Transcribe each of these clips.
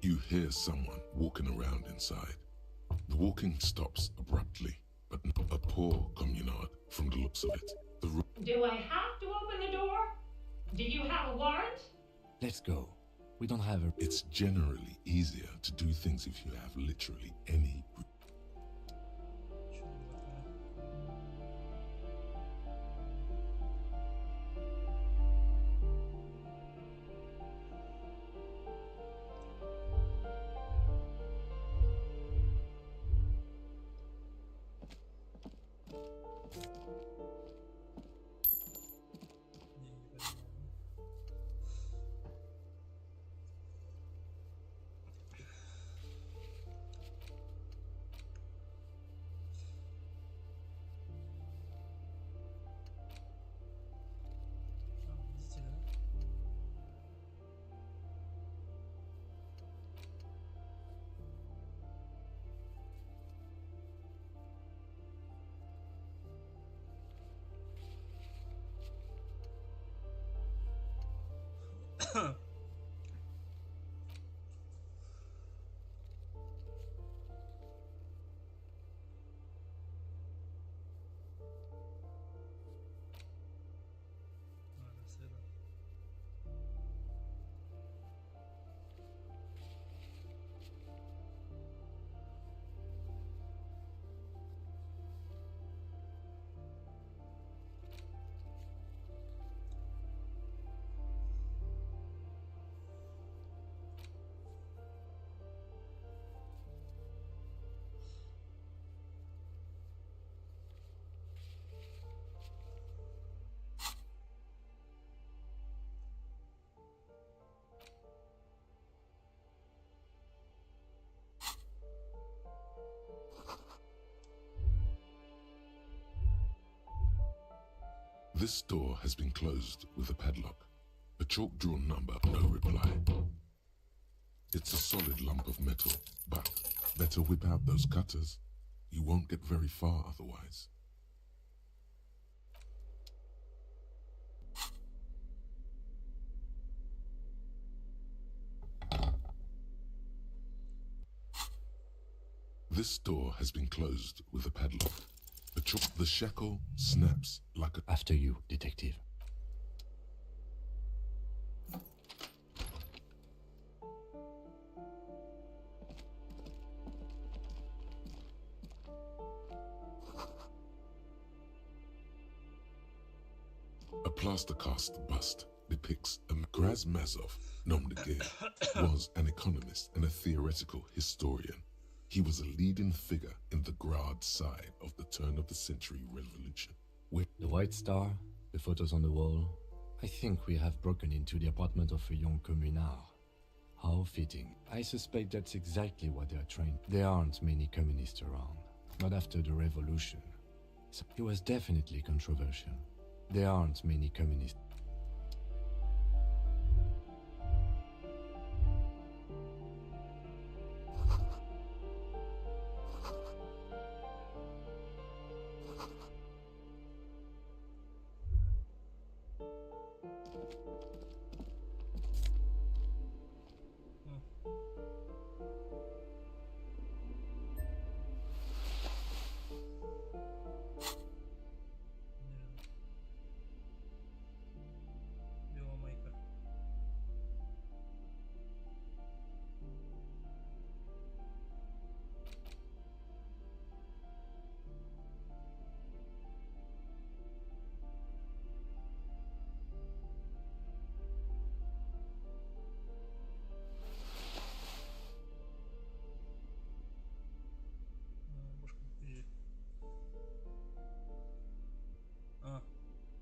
You hear someone walking around inside. The walking stops abruptly, but not a poor communard from the looks of it. Do I have to open the door? Do you have a warrant? Let's go. We don't have a... It's generally easier to do things if you have literally any... This door has been closed with a padlock. A chalk-drawn number, no reply. It's a solid lump of metal, but better whip out those cutters. You won't get very far otherwise. This door has been closed with a padlock. The shackle snaps like a... After you, detective. A plaster cast bust depicts Razmazov, nom de guerre, was an economist and a theoretical historian. He was a leading figure in the Grad side of the turn-of-the-century revolution. The White Star, the photos on the wall. I think we have broken into the apartment of a young communard. How fitting. I suspect that's exactly what they are trying. There aren't many communists around. Not after the revolution. So he was definitely controversial. There aren't many communists.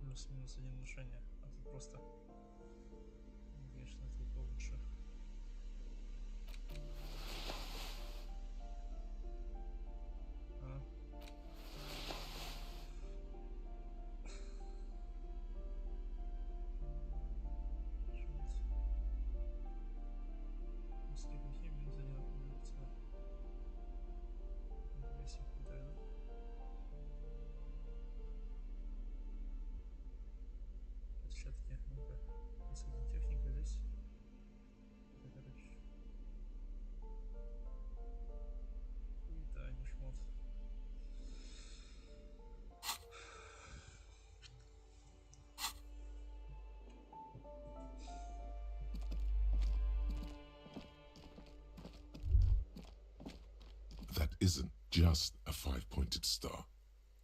Плюс-минус один внушение. А тут просто... Конечно, тут получше. Перчатки. that isn't just a five-pointed star.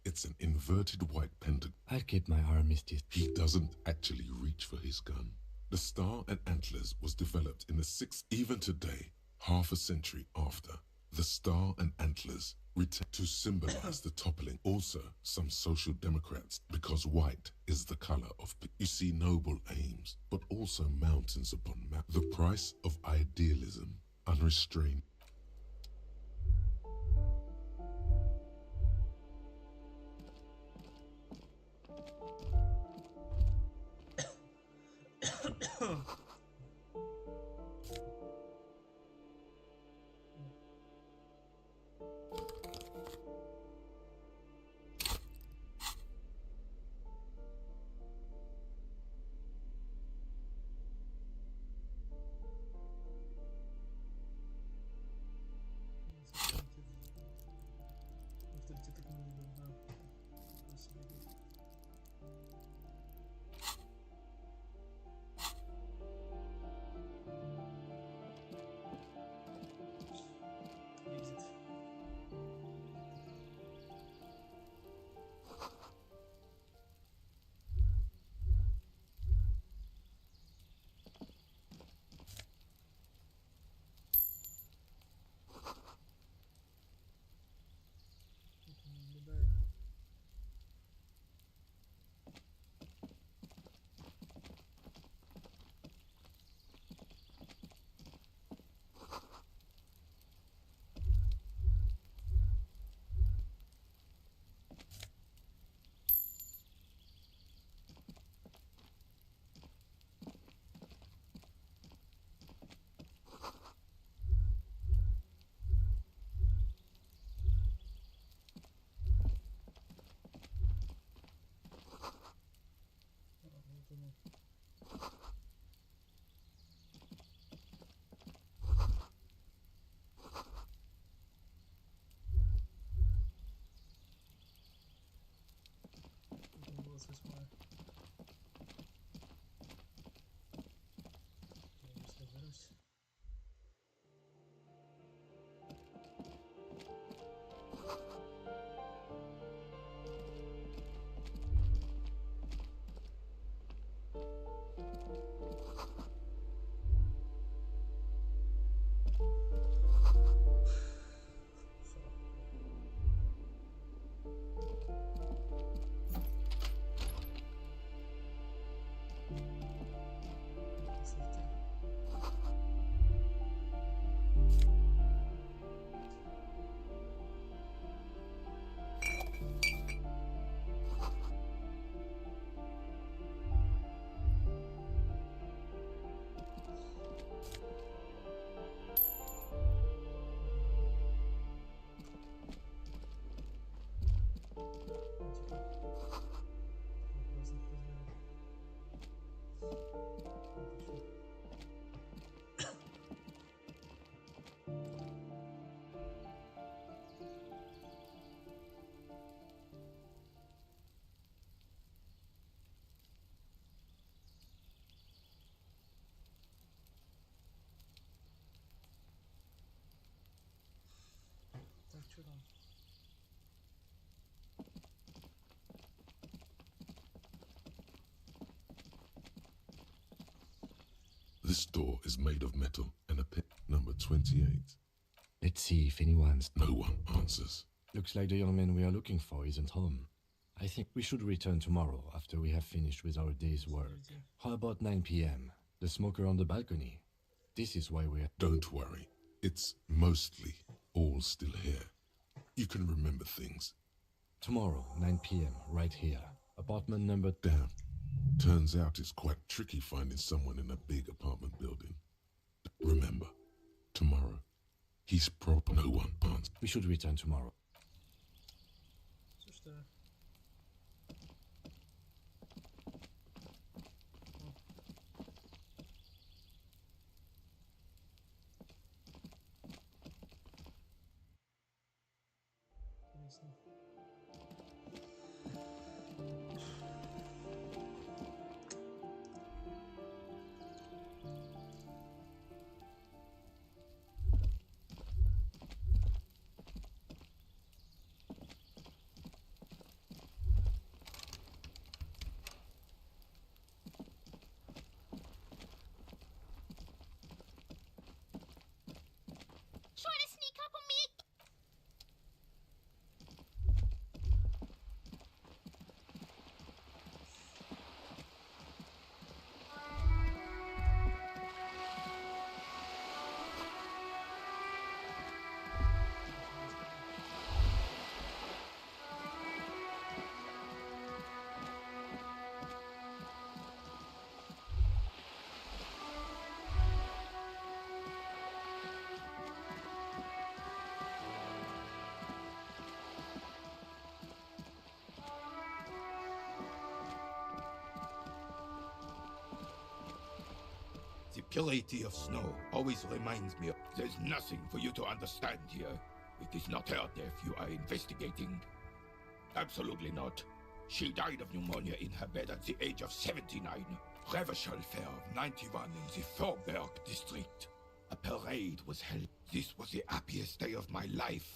It's an inverted white pentagon. I'll keep my armistice. He doesn't actually reach for his gun. The Star and Antlers was developed in the 6th. Even today, half a century after, the Star and Antlers return to symbolize the toppling. Also, some social democrats, because white is the color of you see noble aims, but also mountains upon mountains. The price of idealism, unrestrained. Авторитет экономии, да. Exit. Кто-то наблюдает. Вот оно. Вот оно, 28-е. Я не соберусь. Красота. Типа разных размеров. Отлично. Так, что там? This door is made of metal and a pin. Number 28. Let's see if anyone's... No one answers. Looks like the young man we are looking for isn't home. I think we should return tomorrow after we have finished with our day's work. Смотрите. How about 9 p.m.? The smoker on the balcony. This is why we're... Don't worry. It's mostly all still here. You can remember things. Tomorrow, 9 p.m., right here. Apartment number... Damn. Turns out it's quite tricky finding someone in a big apartment building. Remember, tomorrow, he's proper. No one answers. We should return tomorrow. Всё, что ли? Интересно. purity of snow always reminds me of... There's nothing for you to understand here. It is not her death you are investigating. Absolutely not. She died of pneumonia in her bed at the age of 79. Reversal Fair of 91 in the Thorberg district. A parade was held. This was the happiest day of my life.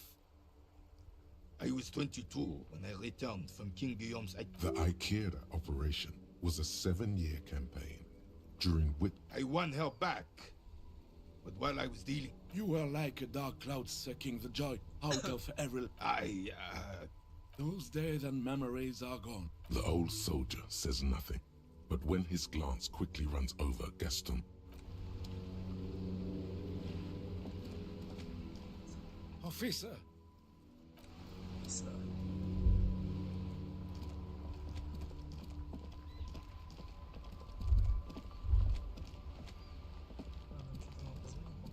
I was 22 when I returned from King Guillaume's... The Ikeda operation was a 7-year campaign, during which I won her back. But while I was dealing... You were like a dark cloud sucking the joy out of every... Those days and memories are gone. the old soldier says nothing, but when his glance quickly runs over Gaston, Officer! So. Ладно, что-то нам позвонил.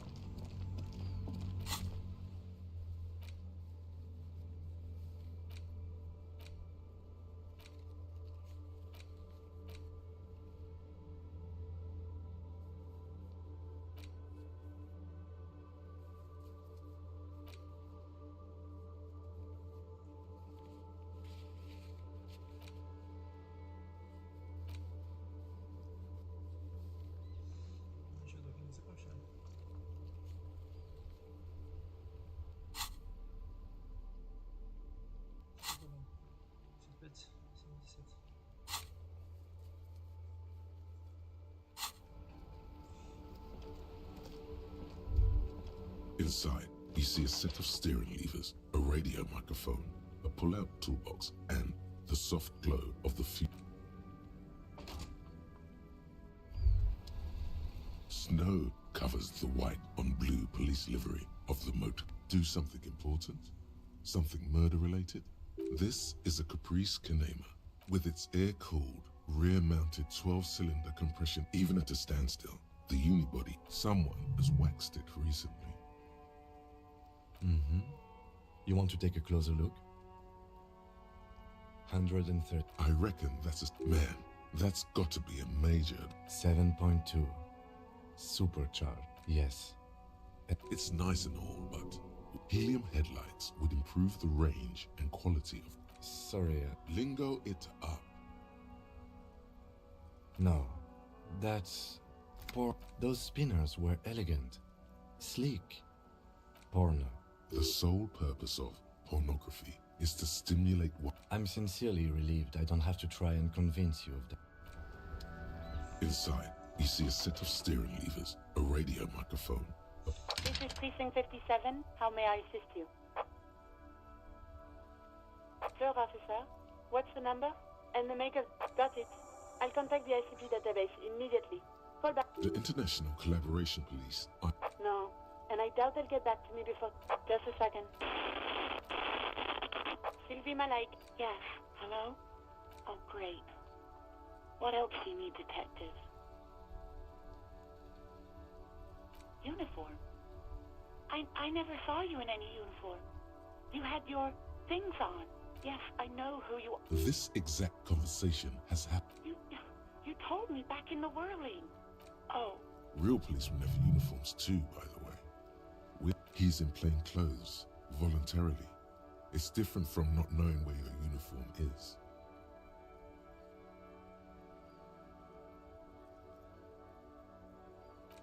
Ну что, так и не закончили. Сколько там? 55, 70. inside you see a set of steering levers, a radio microphone, a pull-out toolbox, and the soft glow of the fuel. Snow covers the white on blue police livery of the motor. Do something important? Something murder-related? This is a Caprice Canema with its air-cooled, rear-mounted 12-cylinder compression. Even at a standstill, the unibody, someone has waxed it recently. You want to take a closer look? 130. I reckon that's a... Man, that's got to be a major... 7.2. Supercharged. Yes. It's nice and all, but helium headlights would improve the range and quality of... Sorry, Lingo it up. no. That's... poor. Those spinners were elegant. Sleek. Porno. The sole purpose of pornography is to stimulate what... I'm sincerely relieved I don't have to try and convince you of that. Inside, you see a set of steering levers, a radio microphone, This is Precinct 57. How may I assist you? Third officer, what's the number? And the maker. Got it. I'll contact the ICP database immediately. Call back. the International Collaboration Police. No, and I doubt they'll get back to me before. Just a second. Sylvie Malike. Yes. Hello? Oh, great. What else do you need, detective? Uniform? I never saw you in any uniform. You had your things on. Yes, I know who you are. This exact conversation has happened. You told me back in the whirling. Oh, Real policemen have uniforms too, by the way. He's in plain clothes, voluntarily. It's different from not knowing where your uniform is.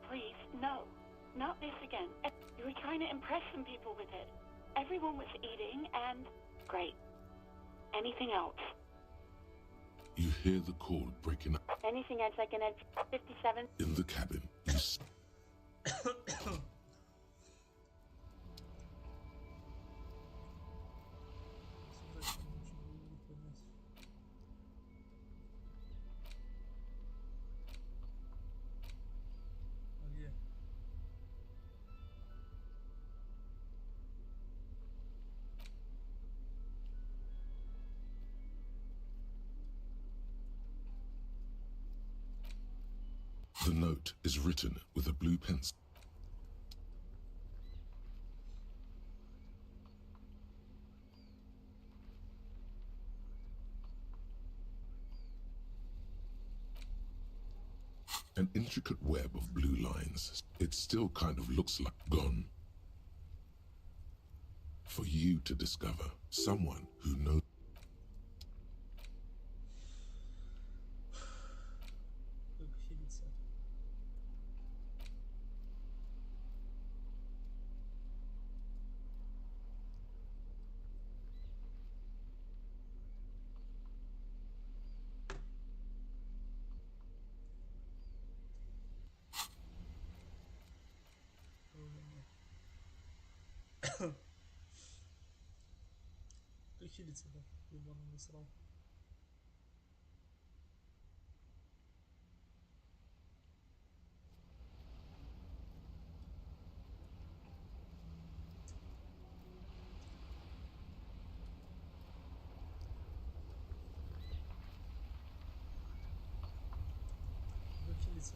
please, no. Not this again. You were trying to impress some people with it. Everyone was eating and... Great. Anything else? You hear the cord breaking up Anything else I can add? 57? in the cabin. You s- Собрать там нужно было поднять. А где? The note is written with a blue pencil. An intricate web of blue lines. It still kind of looks like gone. For you to discover someone who knows. Как хилиться? Как хилиться-то? Ебаный насрал. Как хилиться?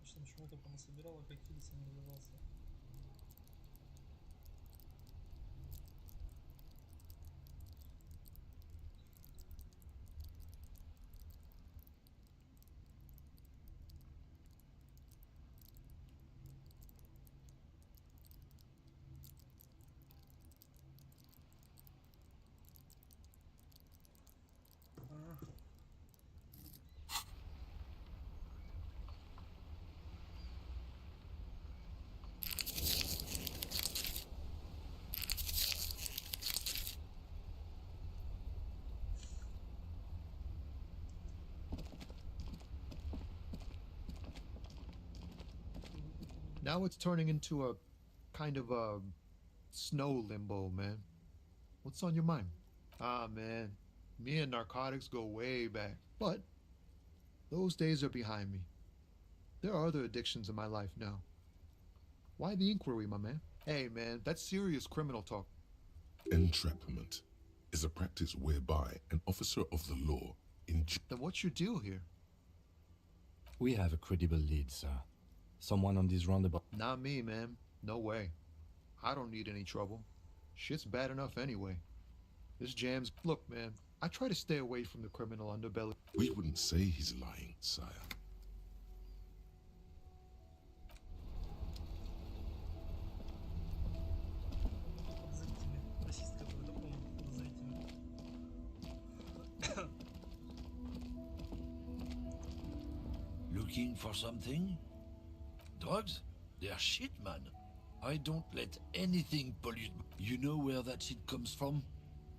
Что почему-то понасобирал, а как хилиться не развивался. Now it's turning into a kind of a snow limbo, man. What's on your mind? Ah, man, me and narcotics go way back. But those days are behind me. There are other addictions in my life now. Why the inquiry, my man? Hey, man, that's serious criminal talk. Entrapment is a practice whereby an officer of the law Then what's your deal here? We have a credible lead, sir. Someone on this roundabout. Not me, man. No way. I don't need any trouble. Shit's bad enough anyway. This jam's... Look, man, I try to stay away from the criminal underbelly. We wouldn't say he's lying, sire. Подозрительный. Расист какой-то полный подозрительный. Looking for something? Drugs? They're shit, man. I don't let anything pollute. You know where that shit comes from?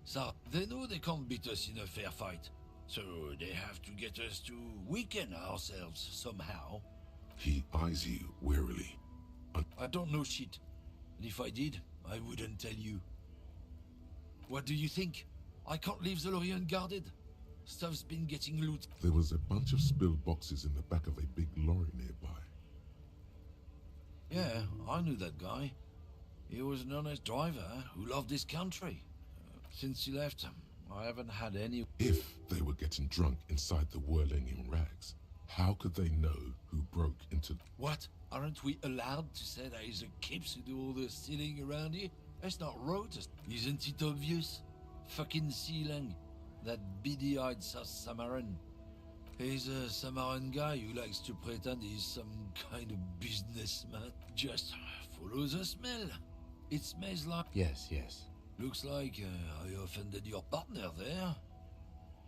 So, they know they can't beat us in a fair fight. So, they have to get us to weaken ourselves somehow. He eyes you warily. I don't know shit. And if I did, I wouldn't tell you. What do you think? I can't leave the lorry unguarded. Stuff's been getting looted. There was a bunch of spilled boxes in the back of a big lorry nearby. Yeah, I knew that guy. He was an honest driver who loved his country. Since he left, I haven't had any... If they were getting drunk inside the whirling in rags, how could they know who broke into... What? Aren't we allowed to say that he's a kips who do all the stealing around here? That's not road. Isn't it obvious? Fucking Sealang. That beady-eyed Samaran. He's a Samaran guy who likes to pretend he's some kind of businessman. Just follow the smell. It smells like... Yes, yes. Looks like I offended your partner there.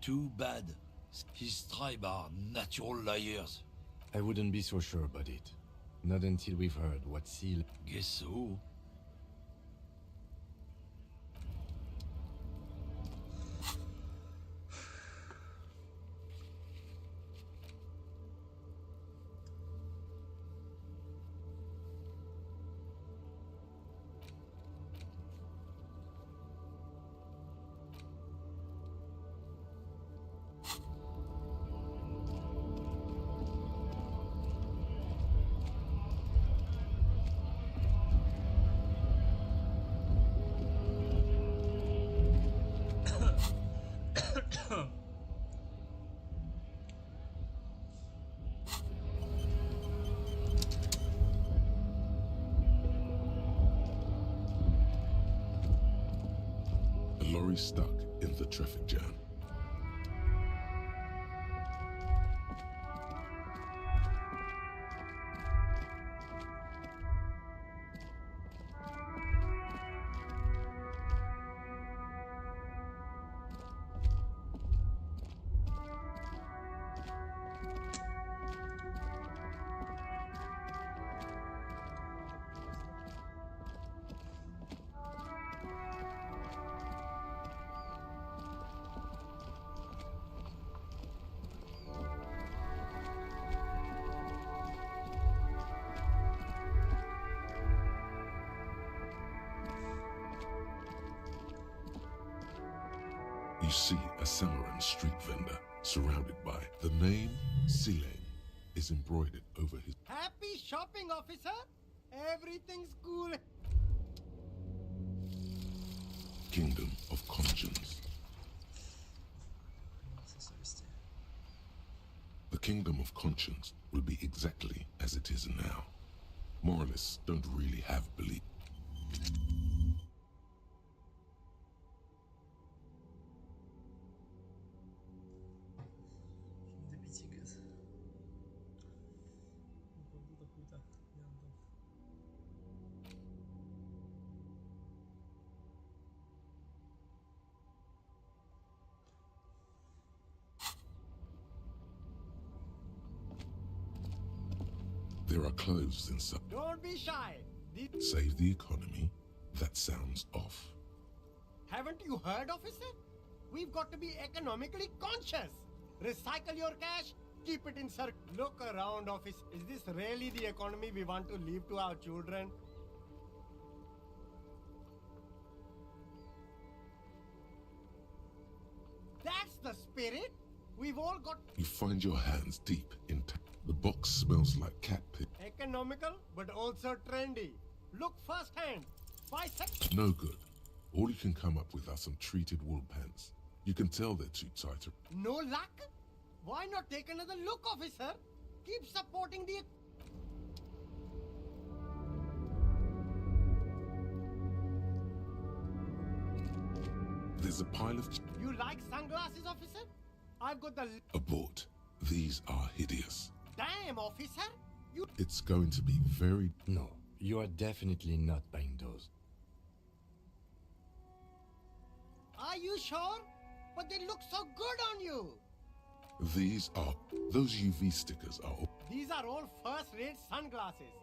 Too bad. His tribe are natural liars. I wouldn't be so sure about it. Not until we've heard what Seal... Guess so. very stuck in the traffic jam. You see a Samaran street vendor surrounded by the name Silane is embroidered over his Happy shopping, officer! Everything's cool. kingdom of conscience. The kingdom of conscience will be exactly as it is now. Moralists don't really have belief. До 5 газ. Походу хуйта. Я отдал. There are clothes inside. Don't be shy. Save the economy? That sounds off. Haven't you heard, officer? We've got to be economically conscious. Recycle your cash, keep it in circle. Look around, office. Is this really the economy we want to leave to our children? That's the spirit. We've all got You find your hands deep in the box smells like cat piss. economical, but also trendy. Look firsthand. Buy sex. No good. All you can come up with are some treated wool pants. You can tell they're too tight. No luck? Why not take another look, officer? Keep supporting the... There's a pile of You like sunglasses, officer? I've got the... abort. These are hideous. Damn, officer! You... It's going to be very... No, you are definitely not buying those. Are you sure? But they look so good on you. These are... Those UV stickers are... These are all first-rate sunglasses.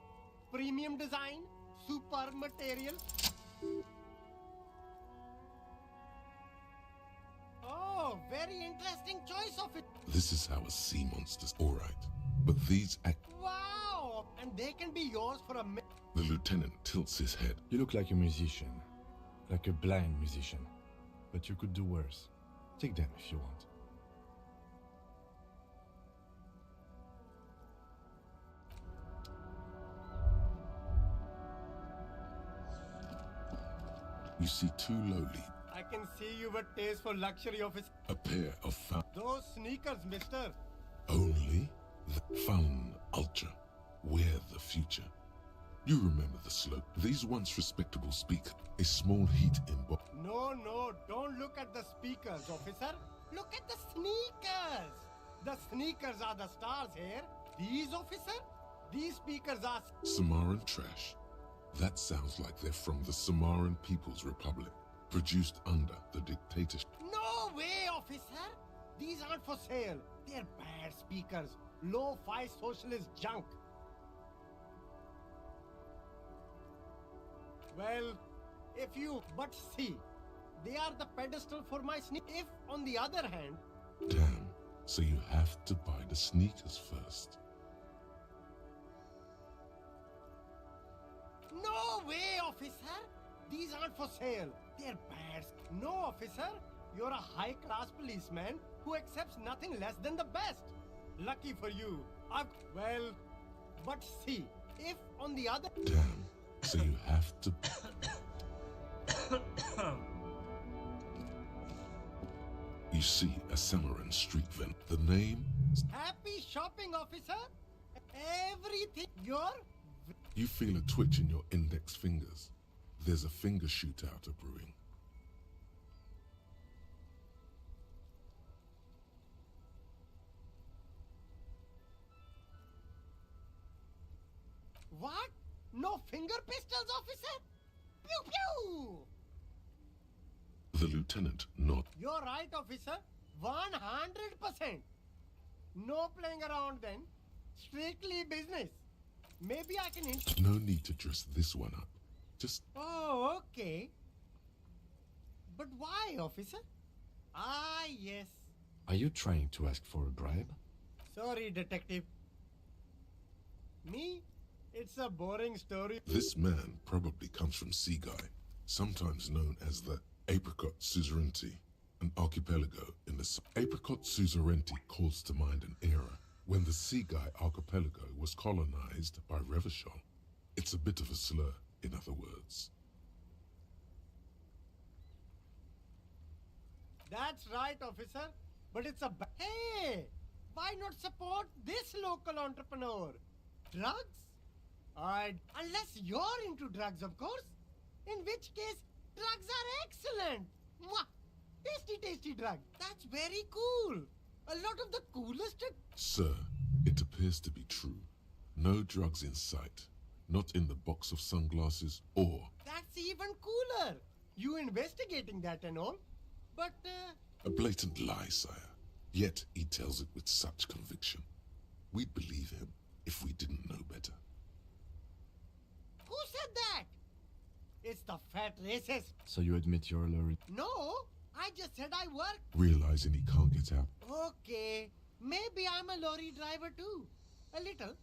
Premium design, super material. Oh, very interesting choice of it. This is how a sea monster's... Alright. But these act... Wow! And they can be yours for a minute. The lieutenant tilts his head. You look like a musician. Like a blind musician. But you could do worse. Take them if you want. You see two lowly... I can see you've a taste for luxury, officer. A pair of Those sneakers, mister. Only the Fun Ultra. We're the future. You remember the slope. These once respectable speaker. A small heat in No, don't look at the speakers, officer. Look at the sneakers. The sneakers are the stars here. These, officer? These speakers are... Samaran trash. That sounds like they're from the Samaran People's Republic. Produced under the dictatorship. No way, officer. These aren't for sale. They're bad speakers. Low-fi socialist junk. Well, if you... But see, they are the pedestal for my sneak. If, on the other hand... Damn. So you have to buy the sneakers first. No way, officer. These aren't for sale. They're bad. No, officer. You're a high-class policeman who accepts nothing less than the best. Lucky for you. Well, but see, if on the other... Damn. So you have to... You see a Samaran street vendor. The name... Happy shopping, officer. Everything. You feel a twitch in your index fingers. There's a finger shootout brewing. What? No finger pistols, officer? Pew pew! The lieutenant nodded. You're right, officer. 100%. No playing around then. Strictly business. Maybe I can... No need to dress this one up. Just... Oh, okay. But why, officer? Ah, yes. Are you trying to ask for a bribe? Sorry, detective. Me? It's a boring story. This man probably comes from Seaguy, sometimes known as the Apricot Suzerainty, an archipelago in the... Apricot Suzerainty calls to mind an era when the Seaguy archipelago was colonized by Revachol. It's a bit of a slur, in other words. That's right, officer. But it's a... Hey! Why not support this local entrepreneur? Drugs? Unless you're into drugs, of course. In which case, drugs are excellent. Mwah! Tasty, tasty drug. That's very cool. A lot of the coolest... Sir, it appears to be true. No drugs in sight. Not in the box of sunglasses or... That's even cooler. You investigating that and all. But, A blatant lie, sire. Yet he tells it with such conviction. We'd believe him if we didn't know better. Who said that? It's the fat racist. So you admit you're a lorry? No, I just said I work. Realizing he can't get out. Okay, maybe I'm a lorry driver too. A little.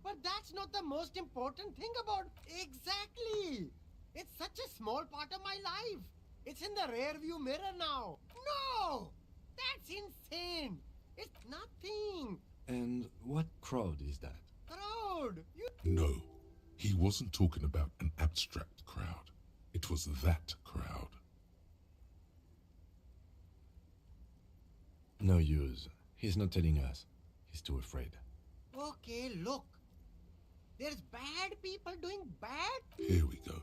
But that's not the most important thing about... Exactly. It's such a small part of my life. It's in the rear view mirror now. No! That's insane. It's nothing. And what crowd is that? Crowd. No, he wasn't talking about an abstract crowd. It was that crowd. No use. He's not telling us. He's too afraid. Okay, look. There's bad people doing bad. Here we go.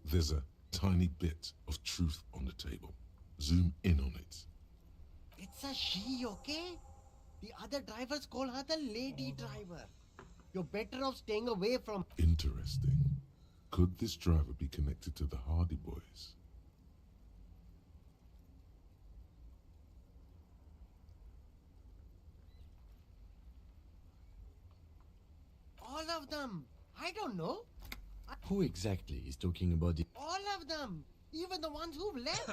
There's a tiny bit of truth on the table. Zoom in on it. It's a she, okay? The other drivers call her the lady driver. You're better off staying away from... Interesting. Could this driver be connected to the Hardy Boys? All of them. I don't know. Who exactly is talking about the... All of them. Even the ones who've left.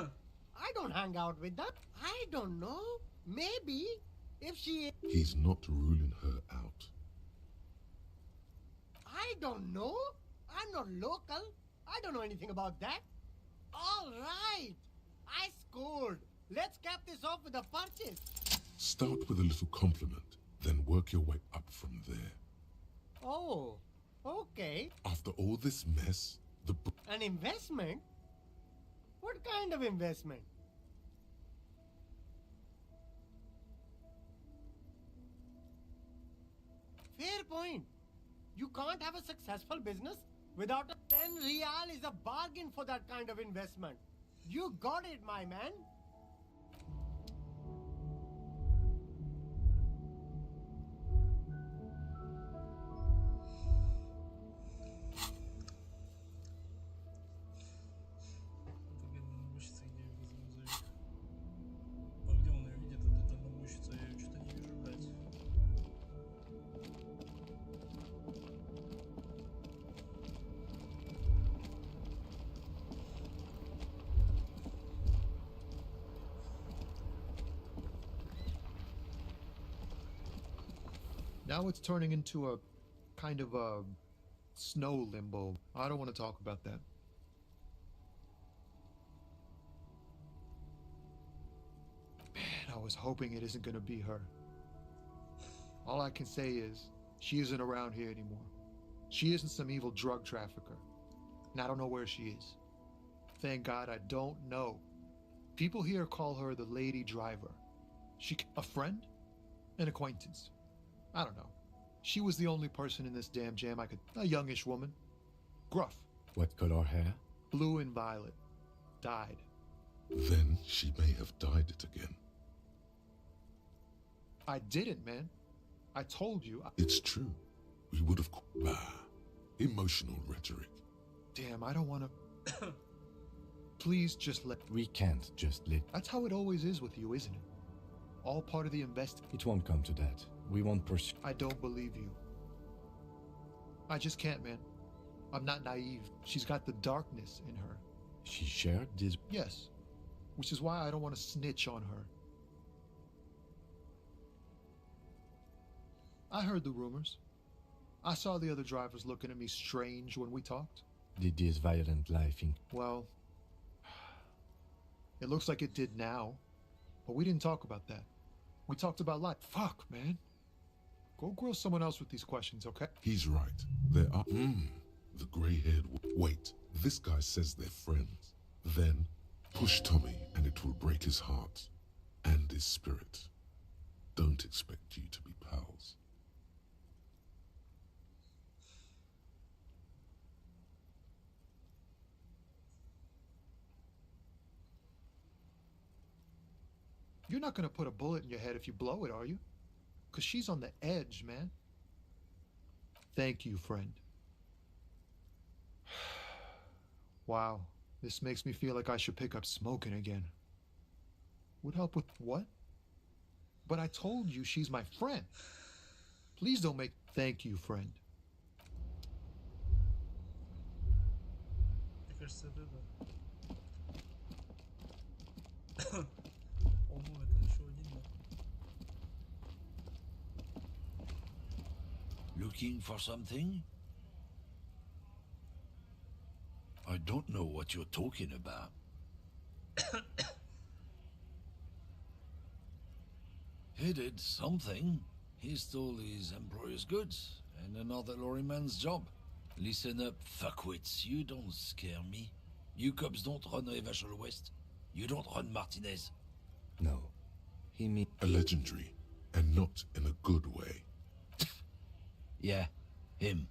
I don't hang out with them. I don't know. Maybe if she... He's not ruling her out. I don't know. I'm not local. I don't know anything about that. All right. I scored. Let's cap this off with a purchase. Start with a little compliment, then work your way up from there. Oh, okay. After all this mess, An investment? What kind of investment? Fair point. You can't have a successful business without a 10 real is a bargain for that kind of investment. You got it, my man. Дальномощица, где я вызову за их? А где он ее видит, эта дальномощица? Я ее что-то не вижу, блядь. Now it's turning into a kind of a snow limbo. I don't want to talk about that. Man, I was hoping it isn't going to be her. All I can say is, she isn't around here anymore. She isn't some evil drug trafficker. And I don't know where she is. Thank God I don't know. People here call her the lady driver. A friend? An acquaintance. I don't know. She was the only person in this damn jam a youngish woman. Gruff. What color hair? Blue and violet. Died. then she may have dyed it again. I didn't, man. I told you. It's true. We would have... Bah. Emotional rhetoric. Damn, I don't want to. Please just let. We can't just let... That's how it always is with you, isn't it? All part of the invest. It won't come to that. We won't pursue... I don't believe you. I just can't, man. I'm not naive. She's got the darkness in her. She shared this... Yes. Which is why I don't want to snitch on her. I heard the rumors. I saw the other drivers looking at me strange when we talked. Did this violent life in... Well, it looks like it did now. But we didn't talk about that. We talked about life. Fuck, man. Go grill someone else with these questions, okay? He's right. There are... The grey-haired... Wait, this guy says they're friends. Then, push Tommy and it will break his heart. And his spirit. Don't expect you to be pals. You're not gonna put a bullet in your head if you blow it, are you? Because she's on the edge, man. Thank you, friend. Wow, this makes me feel like I should pick up smoking again. Would help with what? But I told you she's my friend. Please don't make... Thank you, friend. Мне кажется, это да. По-моему, это еще один, да. Looking for something? I don't know what you're talking about. He did something. He stole his employer's goods and another lorryman's job. Listen up, fuckwits. You don't scare me. You cops don't run Revachol West. You don't run Martinez. No. He mean... A legendary, and not in a good way. Yeah, him.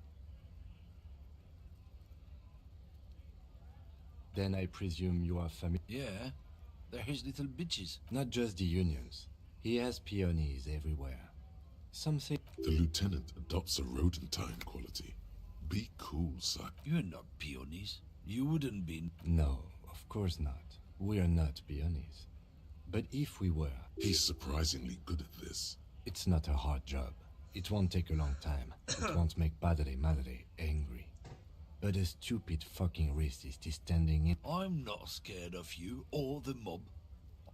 Then I presume you are familiar... Yeah, they're his little bitches. Not just the unions. He has peonies everywhere. Some say... The lieutenant adopts a rodentine quality. Be cool, son. You're not peonies. You wouldn't be... No, of course not. We are not peonies. But if we were... He's surprisingly good at this. It's not a hard job. It won't take a long time. It won't make Padre Madre angry. But a stupid fucking racist is standing in... I'm not scared of you or the mob.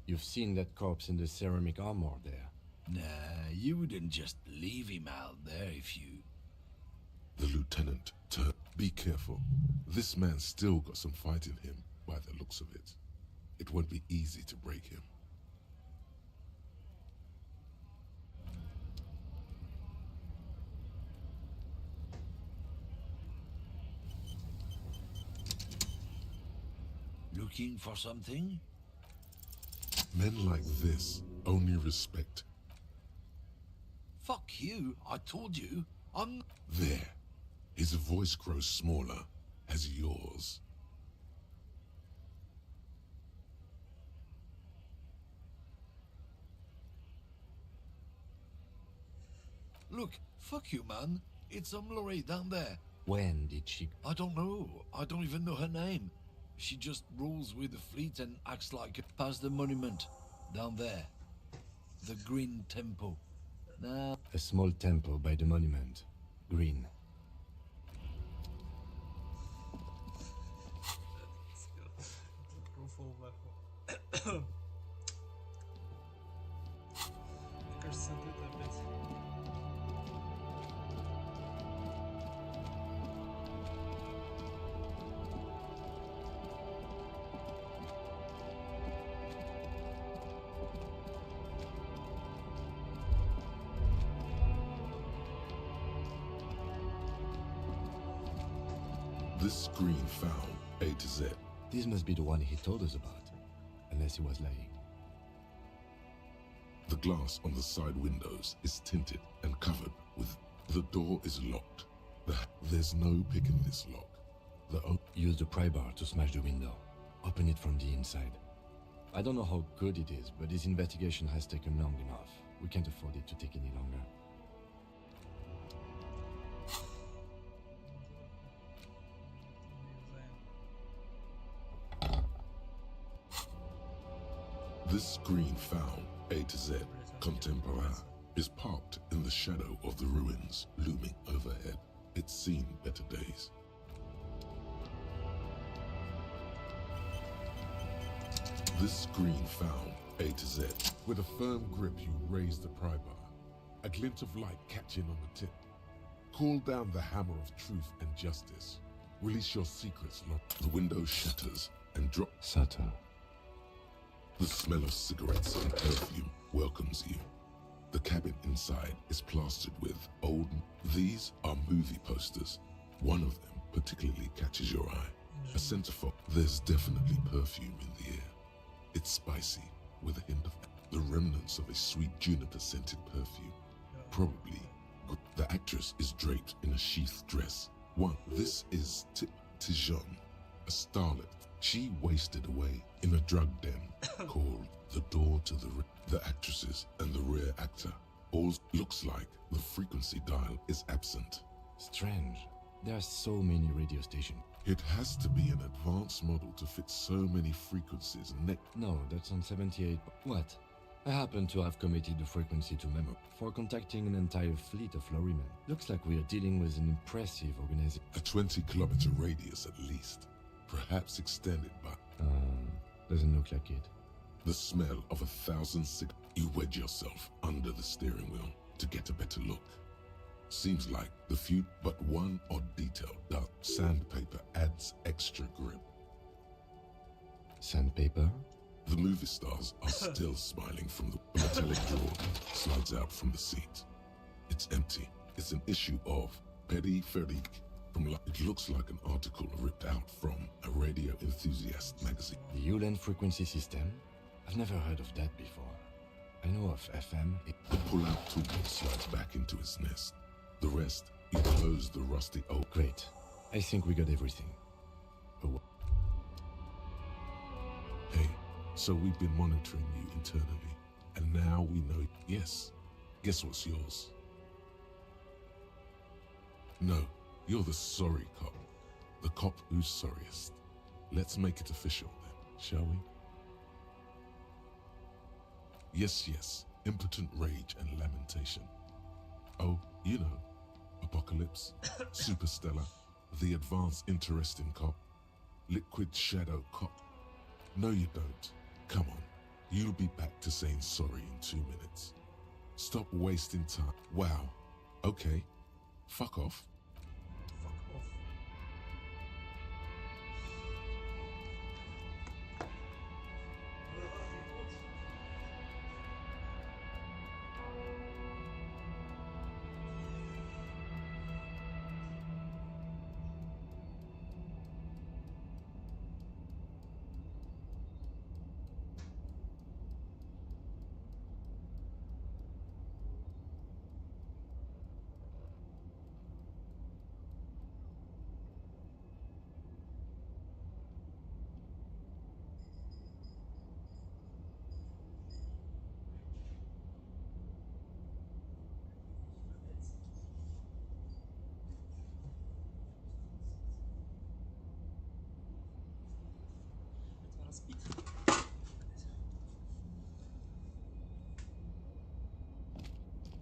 You've seen that corpse in the ceramic armor there. Nah, you wouldn't just leave him out there if you... The lieutenant turned. Be careful. This man's still got some fight in him, by the looks of it. It won't be easy to break him. Looking for something? Men like this only respect. Fuck you, I told you. I'm... There. His voice grows smaller, as yours. Look, fuck you, man. It's some lorry down there. When did she... I don't know. I don't even know her name. She just rolls with the fleet and acts like past the monument. Down there. The Green Temple. Now... A small temple by the monument. Green. Руфл нахуй. Мне кажется, это опять... This screen found A to Z. This must be the one he told us about. Unless he was lying. The glass on the side windows is tinted and covered with... The door is locked. There's no pick in this lock. Use the pry bar to smash the window. Open it from the inside. I don't know how good it is, but this investigation has taken long enough. We can't afford it to take any longer. This screen found, A to Z, contemporary, is parked in the shadow of the ruins looming overhead. It's seen better days. This screen found, A to Z. With a firm grip, you raise the pry bar. A glint of light catching on the tip. Call down the hammer of truth and justice. Release your secrets, Lord. The window shatters and drop. Subtle. The smell of cigarettes and perfume welcomes you. The cabin inside is plastered with old... These are movie posters. One of them particularly catches your eye. A centerfold. There's definitely perfume in the air. It's spicy, with a hint of the remnants of a sweet juniper-scented perfume. Probably. The actress is draped in a sheathed dress. This is Tijon, a starlet. She wasted away in a drug den called The Door to the actresses and the rear actor. All looks like the frequency dial is absent. Strange. There are so many radio stations. It has to be an advanced model to fit so many frequencies. No, that's on 78. What? I happen to have committed the frequency to memory for contacting an entire fleet of lorrymen. Looks like we are dealing with an impressive organization. A 20-kilometer radius at least. Perhaps extended by... Doesn't look like it. The smell of 1,000 cigarettes. You wedge yourself under the steering wheel to get a better look. Seems like the few, but one odd detail. That sandpaper adds extra grip. Sandpaper? The movie stars are still smiling from the metallic drawer slides out from the seat. It's empty. It's an issue of Peripherique. It looks like an article ripped out from a radio enthusiast magazine. The Ulan frequency system? I've never heard of that before. I know of FM. The pull-out toolkit slides back into its nest. The rest, you close the rusty oak. Great. I think we got everything. Hey, so we've been monitoring you internally, and now we know. Yes. Guess what's yours? No, you're the sorry cop. The cop who's sorriest. Let's make it official then, shall we? Yes, yes. Impotent rage and lamentation. Oh, you know. Apocalypse, Superstellar, the advanced interesting cop, liquid shadow cop. No, you don't. Come on. You'll be back to saying sorry in 2 minutes. Stop wasting time. Wow. Okay. Fuck off. Fuck off.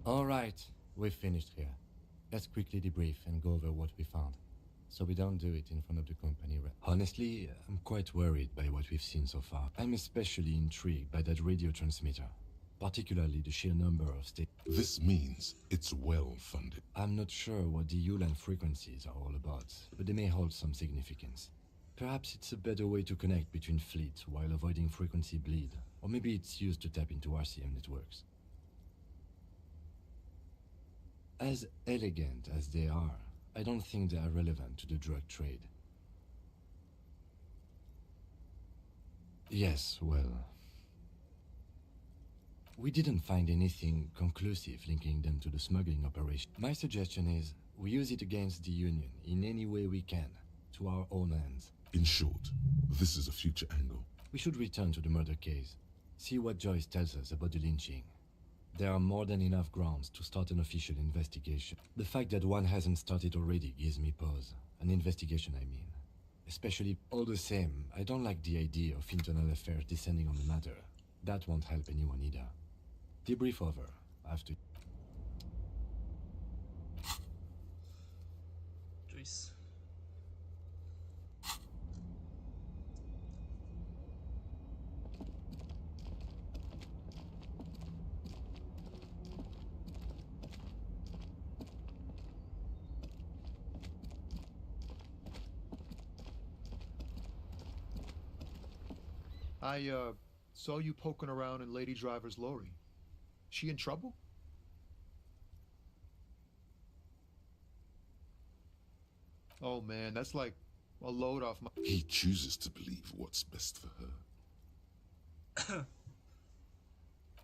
Alright, we've finished here. Let's quickly debrief and go over what we found, so we don't do it in front of the company. Honestly, I'm quite worried by what we've seen so far. I'm especially intrigued by that radio transmitter, particularly the sheer number of stations. This means it's well funded. I'm not sure what the Ulan frequencies are all about, but they may hold some significance. Perhaps it's a better way to connect between fleets while avoiding frequency bleed, or maybe it's used to tap into RCM networks. As elegant as they are, I don't think they are relevant to the drug trade. Yes, well... we didn't find anything conclusive linking them to the smuggling operation. My suggestion is, we use it against the Union in any way we can, to our own ends. In short, this is a future angle. We should return to the murder case, see what Joyce tells us about the lynching. There are more than enough grounds to start an official investigation. The fact that one hasn't started already gives me pause. An investigation, I mean. Especially, all the same, I don't like the idea of internal affairs descending on the matter. That won't help anyone either. Debrief over. After. Juice. I saw you poking around in Lady Driver's lorry. She in trouble? Oh man, that's like a load off my. He chooses to believe what's best for her.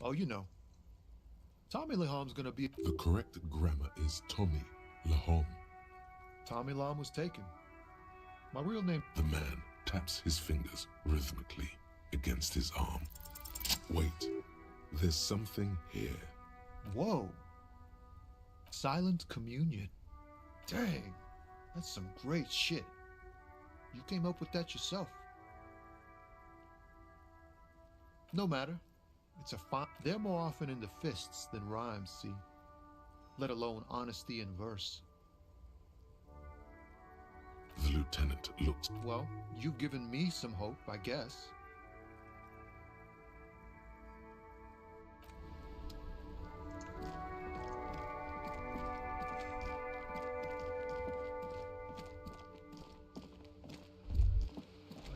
Oh, you know. Tommy Laham's gonna be. The correct grammar is Tommy Lahom. Tommy Lahm was taken. My real name. The man taps his fingers rhythmically against his arm. Wait, there's something here. Whoa. Silent communion. Dang, that's some great shit. You came up with that yourself. No matter. It's a fine. They're more often in the fists than rhymes, see? Let alone honesty in verse. The lieutenant looked. Well, you've given me some hope, I guess.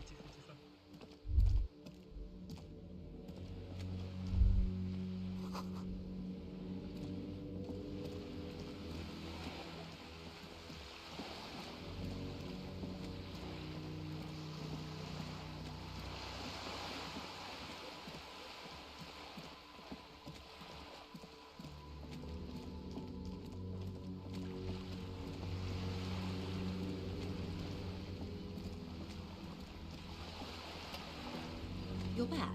Тихо, тихо. You're back.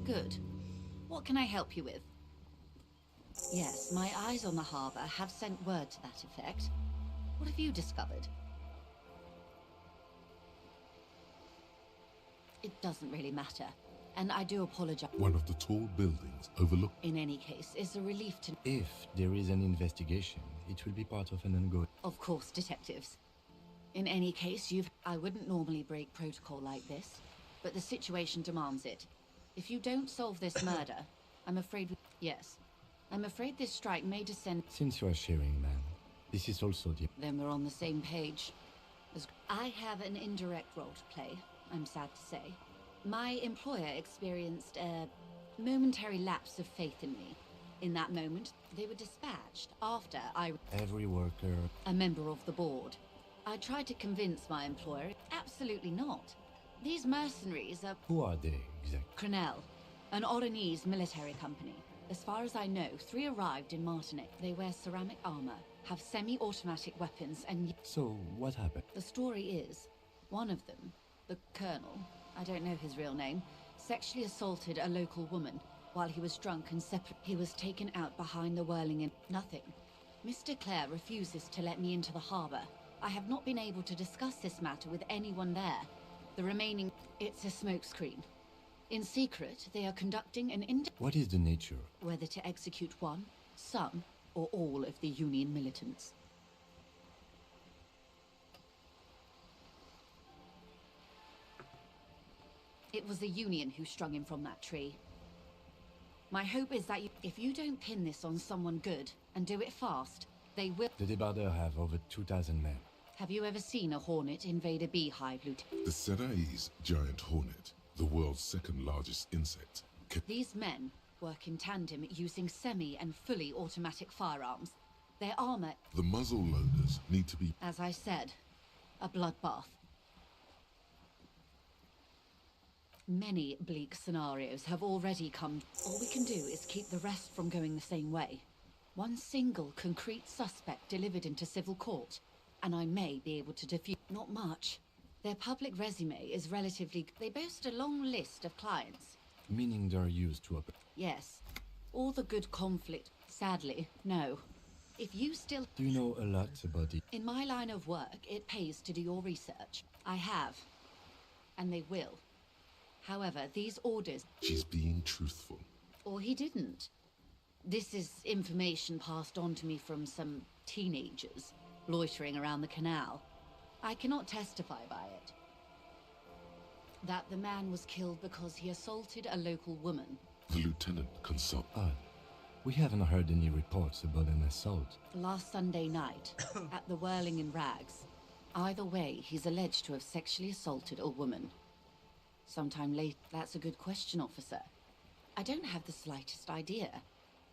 Good. What can I help you with? Yes, my eyes on the harbour have sent word to that effect. What have you discovered? It doesn't really matter, and I do apologize. One of the tall buildings overlooked. In any case, it's a relief to... If there is an investigation, it will be part of an ongoing. Of course, detectives. In any case, I wouldn't normally break protocol like this, but the situation demands it. If you don't solve this murder, I'm afraid... Yes. I'm afraid this strike may descend... Since you are sharing, man, this is also the... Then we're on the same page. I have an indirect role to play, I'm sad to say. My employer experienced a momentary lapse of faith in me. In that moment, they were dispatched after I... Every worker... A member of the board. I tried to convince my employer, absolutely not. These mercenaries are... Who are they, exactly? Crenel, an Oranese military company. As far as I know, 3 arrived in Martinique. They wear ceramic armor, have semi-automatic weapons, and... So, what happened? The story is, one of them, the colonel, I don't know his real name, sexually assaulted a local woman while he was drunk and separate. He was taken out behind the whirling in... Nothing. Mr. Clare refuses to let me into the harbor. I have not been able to discuss this matter with anyone there. The remaining... It's a smokescreen. In secret, they are conducting an What is the nature? Whether to execute one, some, or all of the Union militants. It was the Union who strung him from that tree. My hope is that if you don't pin this on someone good, and do it fast, they will... The Debardeurs have over 2,000 men. Have you ever seen a hornet invade a beehive, Lieutenant? The Sedai's giant hornet, the world's second largest insect. These men work in tandem using semi and fully automatic firearms. Their armor... The muzzle loaders need to be... As I said, a bloodbath. Many bleak scenarios have already come. All we can do is keep the rest from going the same way. One single concrete suspect delivered into civil court, and I may be able to defuse... Not much. Their public resume is relatively... They boast a long list of clients. Meaning they're used to a... Yes. All the good conflict. Sadly, no. If you still... Do you know a lot about it? In my line of work, it pays to do your research. I have. And they will. However, these orders, She's being truthful. or he didn't. This is information passed on to me from some teenagers loitering around the canal. I cannot testify by it. That the man was killed because he assaulted a local woman. The lieutenant consult. Odd. We haven't heard any reports about an assault. Last Sunday night, at the Whirling in Rags. Either way, he's alleged to have sexually assaulted a woman. Sometime late. That's a good question, officer. I don't have the slightest idea.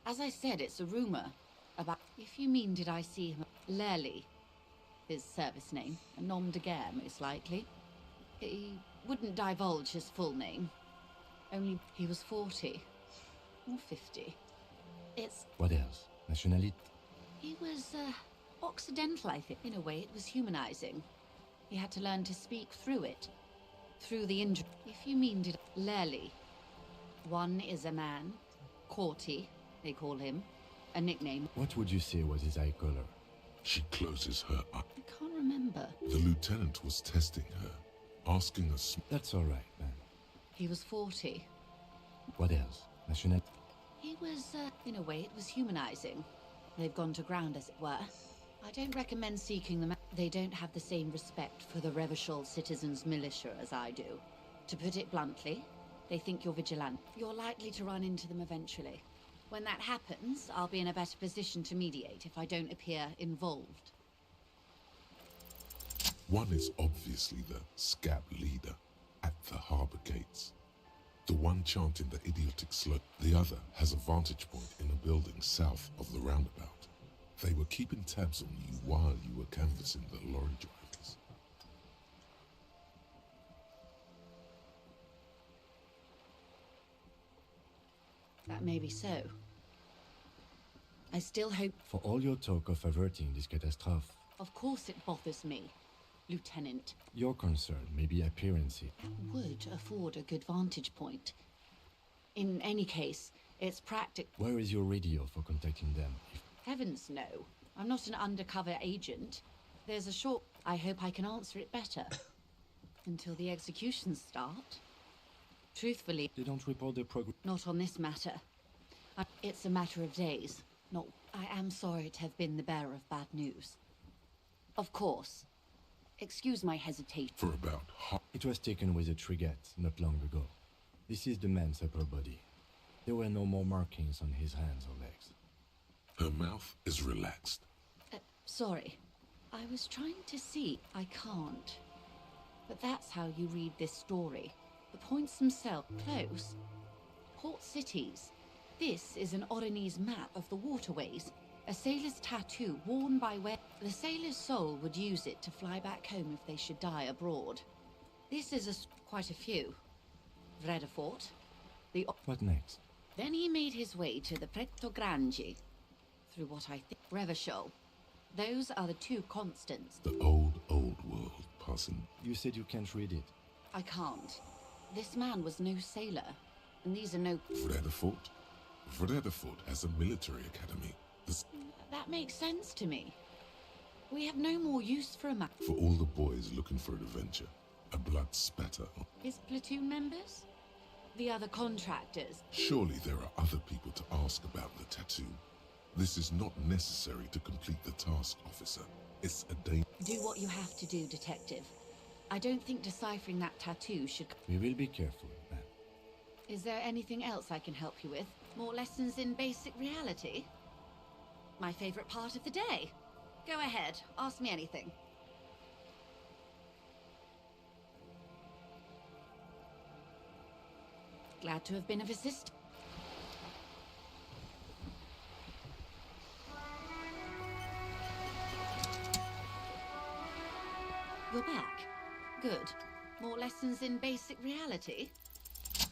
As I said, it's a rumor about... If you mean did I see him... Lely, his service name. A nom de guerre, most likely. He wouldn't divulge his full name. Only he was 40. Or 50. It's... What else? Nationality? He was, Occidental, I think. In a way, it was humanizing. He had to learn to speak through it. Through the injury. If you mean did... Lely. One is a man. Corty, they call him. A nickname. What would you say was his eye color? She closes her eye. I can't remember. The lieutenant was testing her, asking us. That's all right, man. He was 40. What else? Nationality? He was, in a way, it was humanizing. They've gone to ground, as it were. I don't recommend seeking them out. They don't have the same respect for the Revachol citizens' militia as I do. To put it bluntly, they think you're vigilant. You're likely to run into them eventually. When that happens, I'll be in a better position to mediate if I don't appear involved. One is obviously the scab leader at the harbor gates. The one chanting the idiotic slope. The other has a vantage point in a building south of the roundabout. They were keeping tabs on you while you were canvassing the lorry drivers. That may be so. I still hope... For all your talk of averting this catastrophe, Of course it bothers me, Lieutenant. your concern may be appearances. Would afford a good vantage point. In any case, it's practical. Where is your radio for contacting them? Heavens no. I'm not an undercover agent. There's a short... I hope I can answer it better. Until the executions start. Truthfully, They don't report their progress. not on this matter. It's a matter of days. Not... I am sorry to have been the bearer of bad news. Of course. Excuse my hesitation. For about half. It was taken with a frigate not long ago. This is the man's upper body. There were no more markings on his hands or legs. Her mouth is relaxed. Sorry. I was trying to see. I can't. But that's how you read this story. The points themselves close. Port cities. This is an Oronese map of the waterways. A sailor's tattoo worn by where the sailor's soul would use it to fly back home if they should die abroad. This is quite a few. Vredefort. What next? Then he made his way to the Preto Grande. Through what I think Revachol. Those are the two constants. The old world passing. You said you can't read it. I can't. This man was no sailor. And these are no... Vredefort? Vredefort has a military academy. That makes sense to me. We have no more use for a map. For all the boys looking for an adventure. A blood spatter. His platoon members? The other contractors? Surely there are other people to ask about the tattoo. This is not necessary to complete the task, officer. It's a danger. Do what you have to do, Detective. I don't think deciphering that tattoo should... We will be careful, man. Is there anything else I can help you with? More lessons in basic reality? My favorite part of the day. Go ahead, ask me anything. Glad to have been of assistance. You're back. Good. More lessons in basic reality?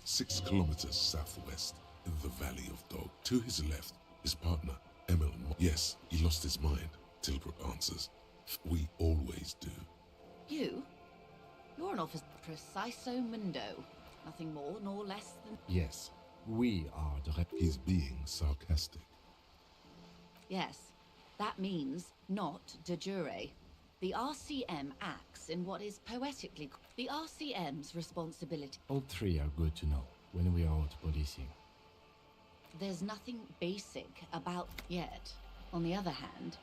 6 kilometers southwest, in the Valley of Dog. To his left, his partner, Emil. Yes, he lost his mind, Tilbrook answers. We always do. You? You're an officer. Preciso mundo. Nothing more nor less than... Yes, we are the... He's being sarcastic. Yes. That means not de jure. The RCM acts in what is poetically the RCM's responsibility. All three are good to know when we are out policing. There's nothing basic about yet. On the other hand,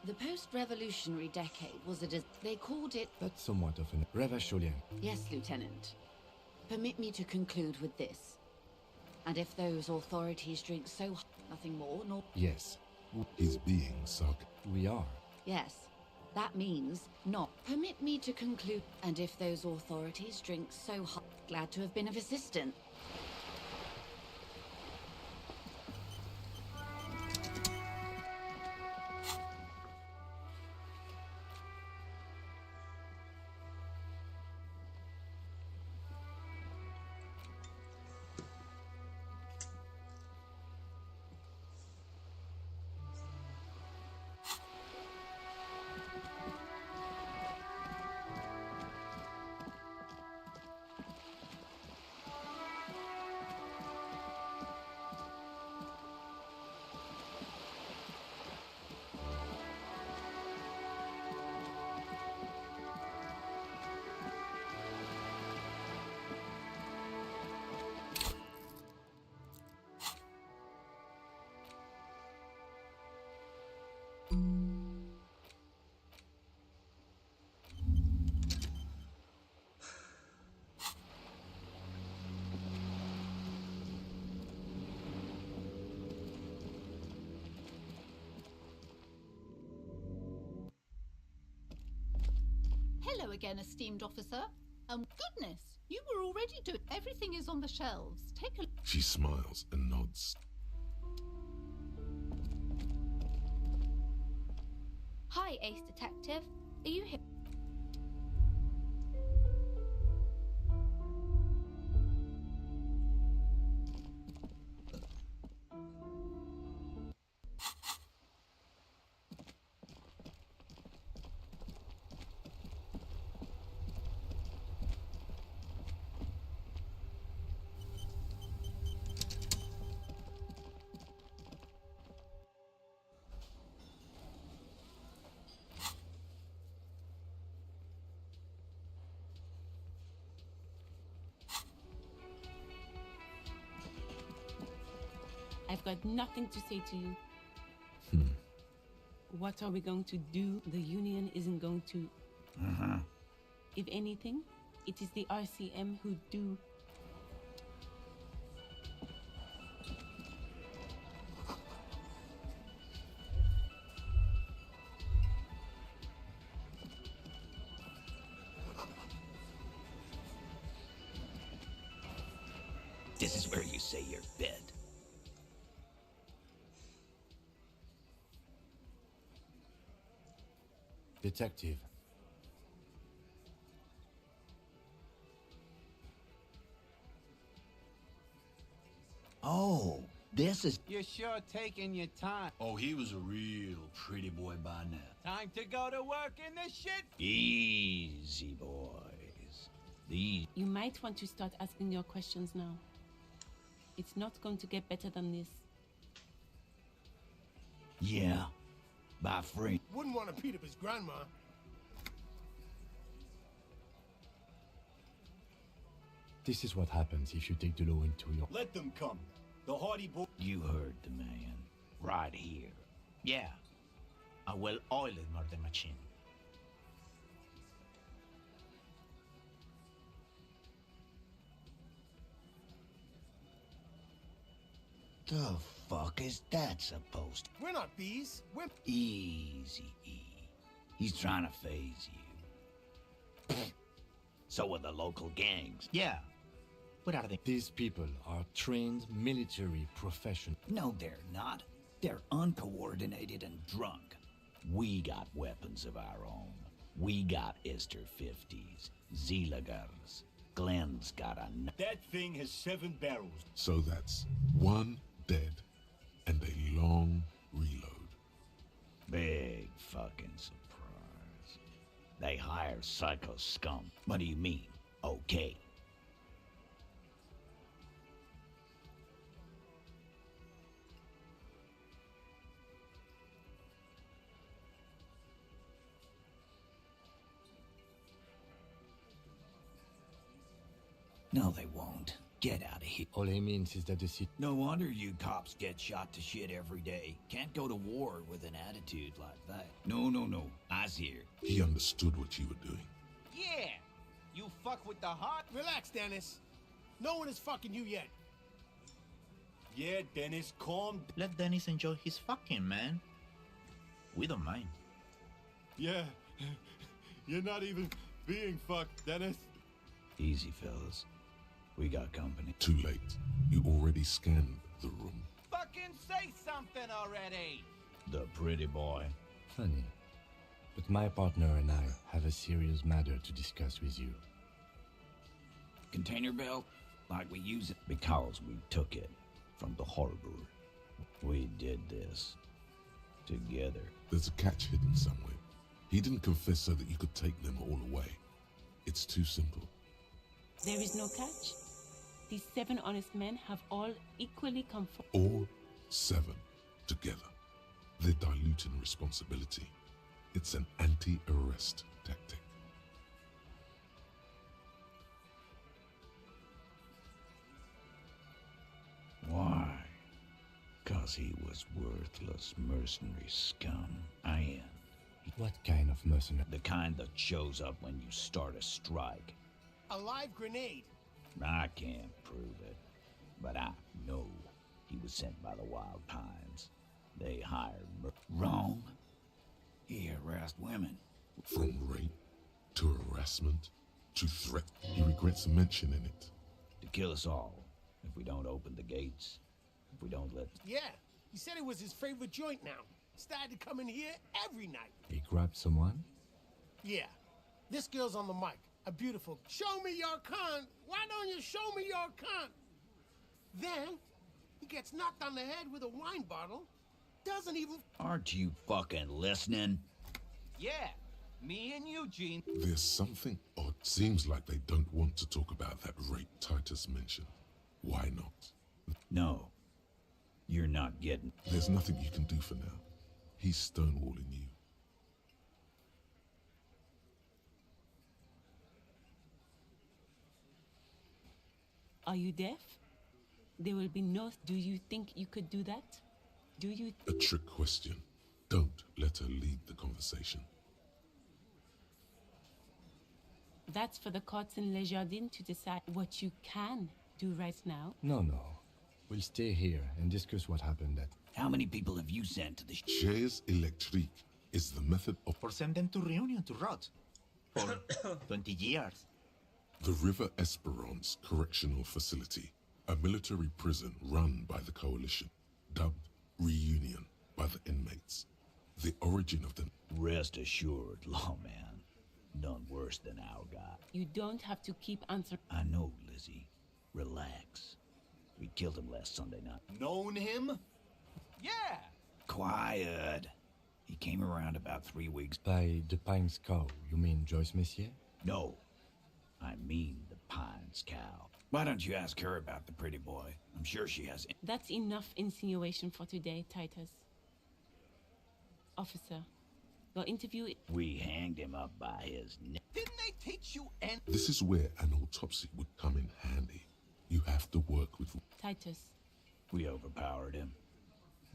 the post-revolutionary decade was they called it... That's somewhat of an revolution. Yes, Lieutenant. Permit me to conclude with this. And if those authorities drink so... nothing more nor... Yes. He's being sarcastic. We are. Yes. That means not. Permit me to conclude. And if those authorities drink so hard... Glad to have been of assistance. Hello again, esteemed officer. Goodness, you were already doing... Everything is on the shelves. Take a... She smiles and nods. Hi, Ace Detective. Are you here? I've got nothing to say to you. What are we going to do? The Union isn't going to... If anything, it is the RCM who do... This is where you say your bed. Detective. Oh, this is... You're sure taking your time. Oh, he was a real pretty boy by now. Time to go to work in the shit. Easy, boys. These... You might want to start asking your questions now. It's not going to get better than this. Yeah, by friend. Wouldn't want to beat up his grandma. This is what happens if you take the law into your... Let them come. The hardy boy... You heard the man. Right here. Yeah. A well-oiled murder machine. The fuck is that supposed to... We're not bees. We're... Easy, E. He's trying to phase you. So are the local gangs. Yeah. What are they? These people are trained military professionals. No, they're not. They're uncoordinated and drunk. We got weapons of our own. We got Ester 50s, Zeelagers. Glenn's got a... That thing has 7 barrels. So that's 1 dead and a long reload. Big fucking surprise. They hire psycho scum. What do you mean? Okay. No, they won't. Get out of here. All he means is that the city... No wonder you cops get shot to shit every day. Can't go to war with an attitude like that. No. I's here. He understood what you were doing. Yeah! You fuck with the heart? Relax, Dennis. No one is fucking you yet. Yeah, Dennis, calm. Let Dennis enjoy his fucking, man. We don't mind. Yeah. You're not even being fucked, Dennis. Easy, fellas. We got company. Too late. You already scanned the room. Fucking say something already! The pretty boy. Funny. But my partner and I have a serious matter to discuss with you. Container belt? Like we use it because we took it from the harbor. We did this together. There's a catch hidden somewhere. He didn't confess so that you could take them all away. It's too simple. There is no catch. These 7 honest men have all equally come forward. All 7 together. They're diluting responsibility. It's an anti-arrest tactic. Why? 'Cause he was worthless mercenary scum. I am. What kind of mercenary? The kind that shows up when you start a strike. A live grenade. I can't prove it, but I know he was sent by the Wild Pines. They hired wrong. He harassed women. From rape to harassment to threat. He regrets mentioning it. To kill us all if we don't open the gates. If we don't let... Yeah, he said it was his favorite joint now. Started to come in here every night. He grabbed someone? Yeah, this girl's on the mic. A beautiful, show me your cunt. Why don't you show me your cunt? Then, he gets knocked on the head with a wine bottle. Doesn't even... Aren't you fucking listening? Yeah, me and Eugene. There's something odd. Seems like they don't want to talk about that rape Titus mentioned. Why not? No. You're not getting... There's nothing you can do for now. He's stonewalling you. Are you deaf? There will be no... Do you think you could do that? Do you... A trick question. Don't let her lead the conversation. That's for the courts in Les Jardins to decide what you can do right now. No. We'll stay here and discuss what happened at... How many people have you sent to the... Chaise électrique is the method of... Or send them to Reunion to rot. For 20 years. The River Esperance Correctional Facility, a military prison run by the Coalition, dubbed Reunion by the inmates. The origin of the... Rest assured, lawman. None worse than our guy. You don't have to keep answering. I know, Lizzie. Relax. We killed him last Sunday night. Known him? Yeah! Quiet. He came around about 3 weeks. By the Pines Cow, you mean Joyce Messier? No. I mean the Pines Cow. Why don't you ask her about the pretty boy? I'm sure she has... That's enough insinuation for today, Titus. Officer, your interview... We hanged him up by his neck. Didn't they teach you any... This is where an autopsy would come in handy. You have to work with... Titus. We overpowered him.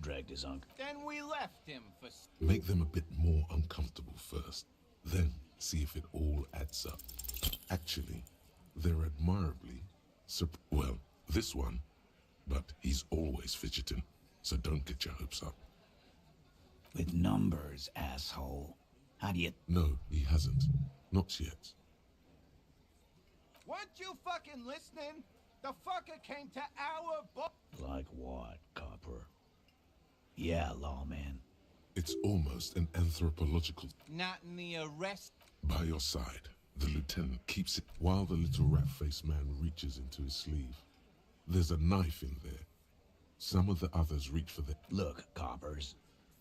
Dragged his uncle. Then we left him for... Make them a bit more uncomfortable first. Then see if it all adds up. Actually, they're admirably... Well, this one. But he's always fidgeting. So don't get your hopes up. With numbers, asshole. How do you... No, he hasn't. Not yet. Weren't you fucking listening? The fucker came to our book. Like what, copper? Yeah, lawman. It's almost an anthropological... Not in the arrest. By your side, the lieutenant keeps it while the little rat-faced man reaches into his sleeve. There's a knife in there. Some of the others reach for the... Look, coppers.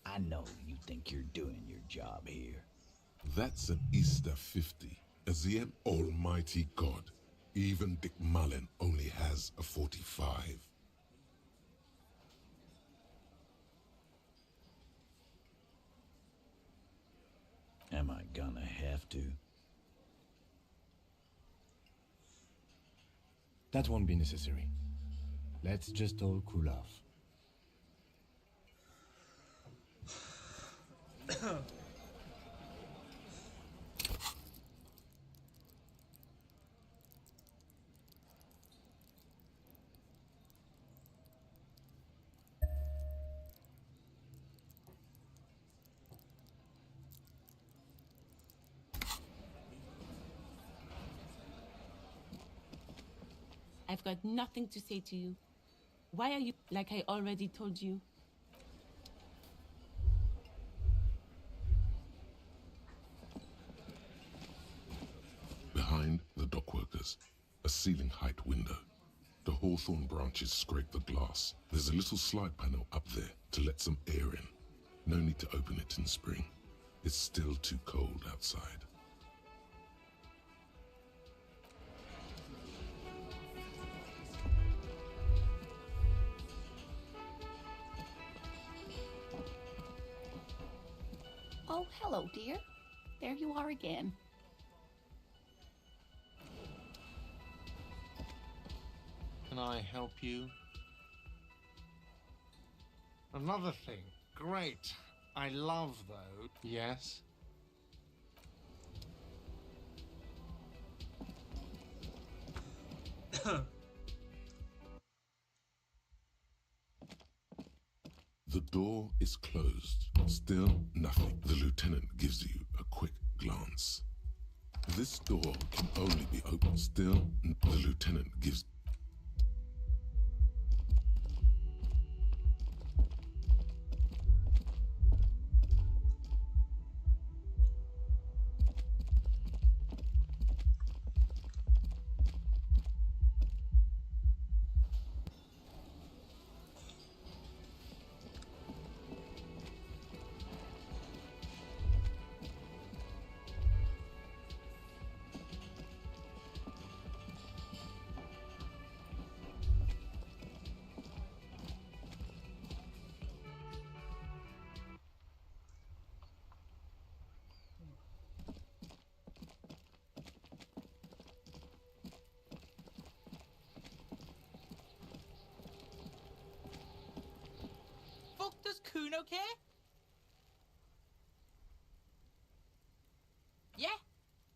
I know you think you're doing your job here. That's an Easter 50. Elysium, almighty God. Even Dick Mullen only has a 45. Am I gonna have to? That won't be necessary. Let's just all cool off. I've got nothing to say to you. Why are you like I already told you? Behind the dockworkers, a ceiling height window. The hawthorn branches scrape the glass. There's a little slide panel up there to let some air in. No need to open it in spring. It's still too cold outside. Oh, hello, dear. There you are again. Can I help you? Another thing. Great. I love those. Yes? The door is closed. Still nothing. The lieutenant gives you a quick glance. This door can only be opened. Still, the lieutenant gives... Does Kuno care? Yeah?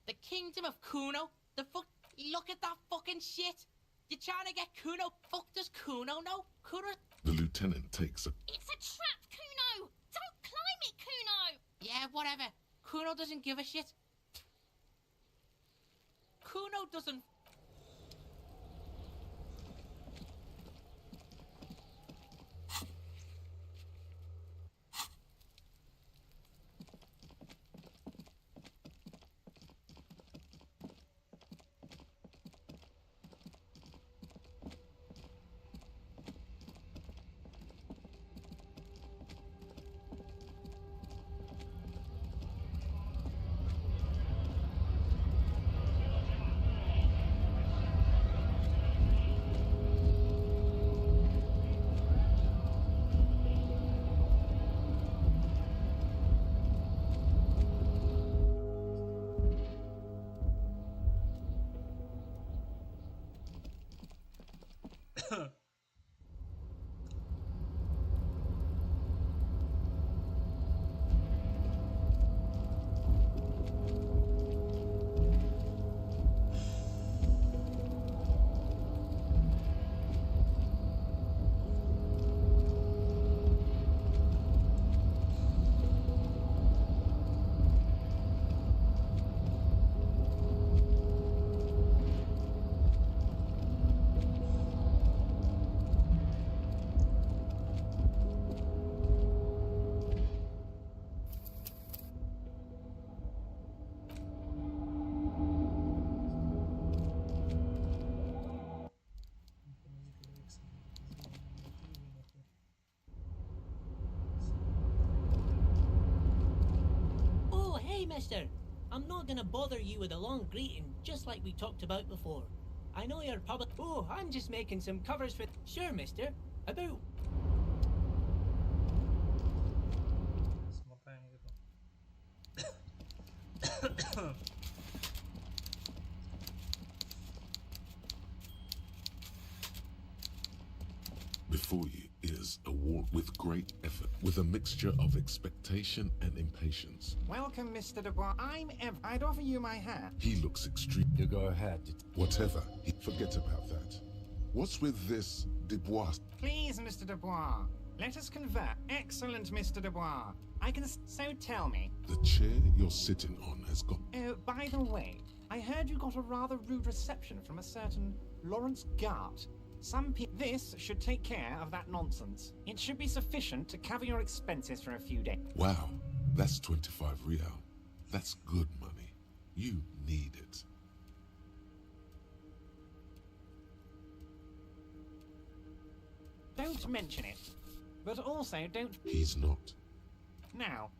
The kingdom of Kuno? The fuck? Look at that fucking shit! You're trying to get Kuno? Fuck does Kuno know? Kuno... The lieutenant takes a... It's a trap, Kuno! Don't climb it, Kuno! Yeah, whatever. Kuno doesn't give a shit. Kuno doesn't... Hey, mister. I'm not gonna bother you with a long greeting, just like we talked about before. I know you're probably... Oh, I'm just making some covers for... Sure, mister. About... Смотаем где-то. Before you is a wall with great effort, with a mixture of expectation and impatience. Welcome, Mr. Dubois. I'd offer you my hand. He looks extreme. You go ahead. Whatever. Forget about that. What's with this Dubois? Please, Mr. Dubois. Let us convert. Excellent, Mr. Dubois. So tell me. The chair you're sitting on has got... Oh, by the way, I heard you got a rather rude reception from a certain Lawrence Gart. This should take care of that nonsense. It should be sufficient to cover your expenses for a few days. Wow, that's 25 real. That's good money. You need it. Don't mention it. But also don't... He's not. Now,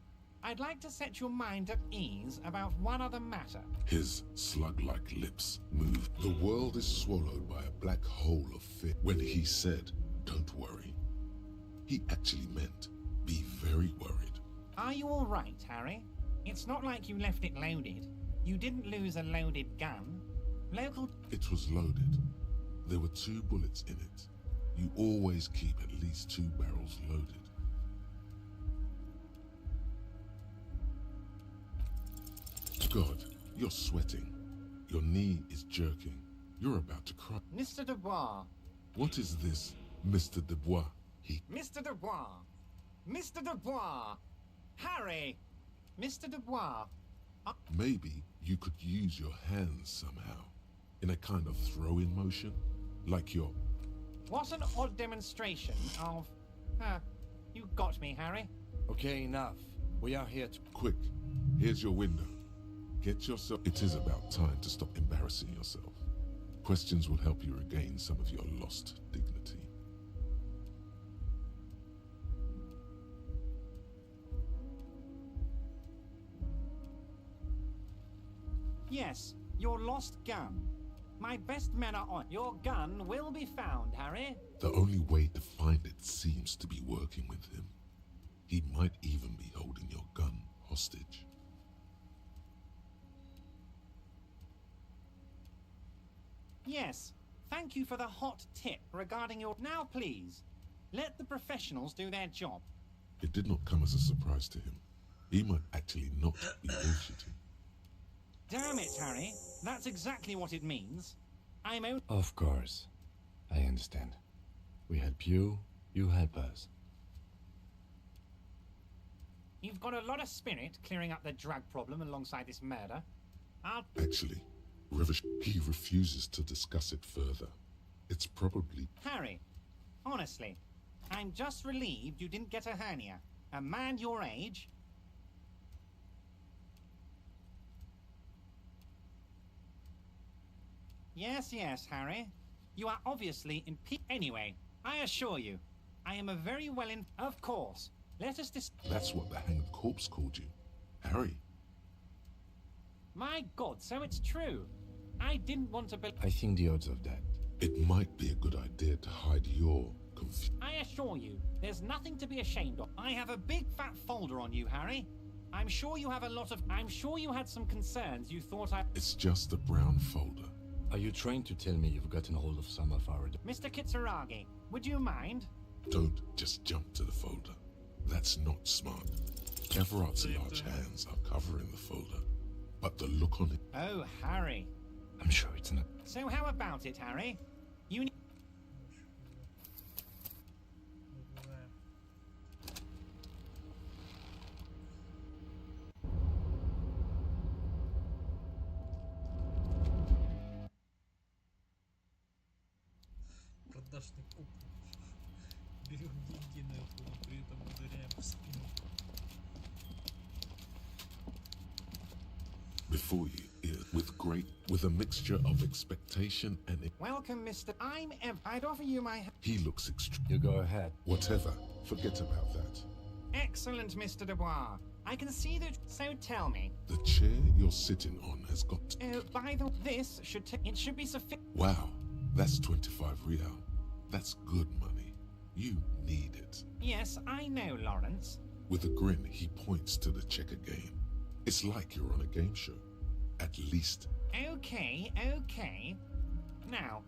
I'd like to set your mind at ease about one other matter. His slug-like lips moved. The world is swallowed by a black hole of fear. When he said, "Don't worry," he actually meant, be very worried. Are you all right, Harry? It's not like you left it loaded. You didn't lose a loaded gun. It was loaded. There were 2 bullets in it. You always keep at least 2 barrels loaded. God, you're sweating. Your knee is jerking. You're about to cry. Mr. Dubois. What is this, Mr. Dubois? Mr. Dubois. Mr. Dubois. Harry. Mr. Dubois. Maybe you could use your hands somehow. In a kind of throw-in motion. Like you're... What an odd demonstration of... you got me, Harry. Okay, enough. We are here to... Quick, here's your window. Get yourself... It is about time to stop embarrassing yourself. Questions will help you regain some of your lost dignity. Yes, your lost gun. My best men are on. Your gun will be found, Harry. The only way to find it seems to be working with him. He might even be holding your gun hostage. Yes, thank you for the hot tip regarding your... Now please, let the professionals do their job. It did not come as a surprise to him. He might actually not be bullshitting. Damn it, Harry. That's exactly what it means. I'm only... Of course. I understand. We help you, you help us. You've got a lot of spirit clearing up the drug problem alongside this murder. Actually, he refuses to discuss it further. It's probably... Harry, honestly, I'm just relieved you didn't get a hernia. A man your age... Yes, Harry. You are obviously in Anyway, I assure you, I am a very well in... Of course. Let us That's what the hanged corpse called you. Harry. My God, so it's true. I didn't want to I think the odds of that. It might be a good idea to hide your confusion. I assure you, there's nothing to be ashamed of. I have a big fat folder on you, Harry. I'm sure you have a lot of... I'm sure you had some concerns you thought I... It's just a brown folder. Are you trying to tell me you've gotten hold of some of our... Mr. Kitsuragi, would you mind? Don't just jump to the folder. That's not smart. Everard's large hands are covering the folder, but the look on it... Oh, Harry. I'm sure it's not... So how about it, Harry? You... Продажный куб. Берем деньги на это, при этом ударяем в спину. Before you is with a mixture of expectation and... Welcome, Mr. I'd offer you my... He looks extreme. You go ahead. Whatever. Forget about that. Excellent, Mr. Dubois. I can see that... So tell me. The chair you're sitting on has got... By the... This should... It should be sufficient... Wow. That's 25 real. That's good money. You need it. Yes, I know, Lawrence. With a grin, he points to the checker game. It's like you're on a game show. At least. Okay. Now,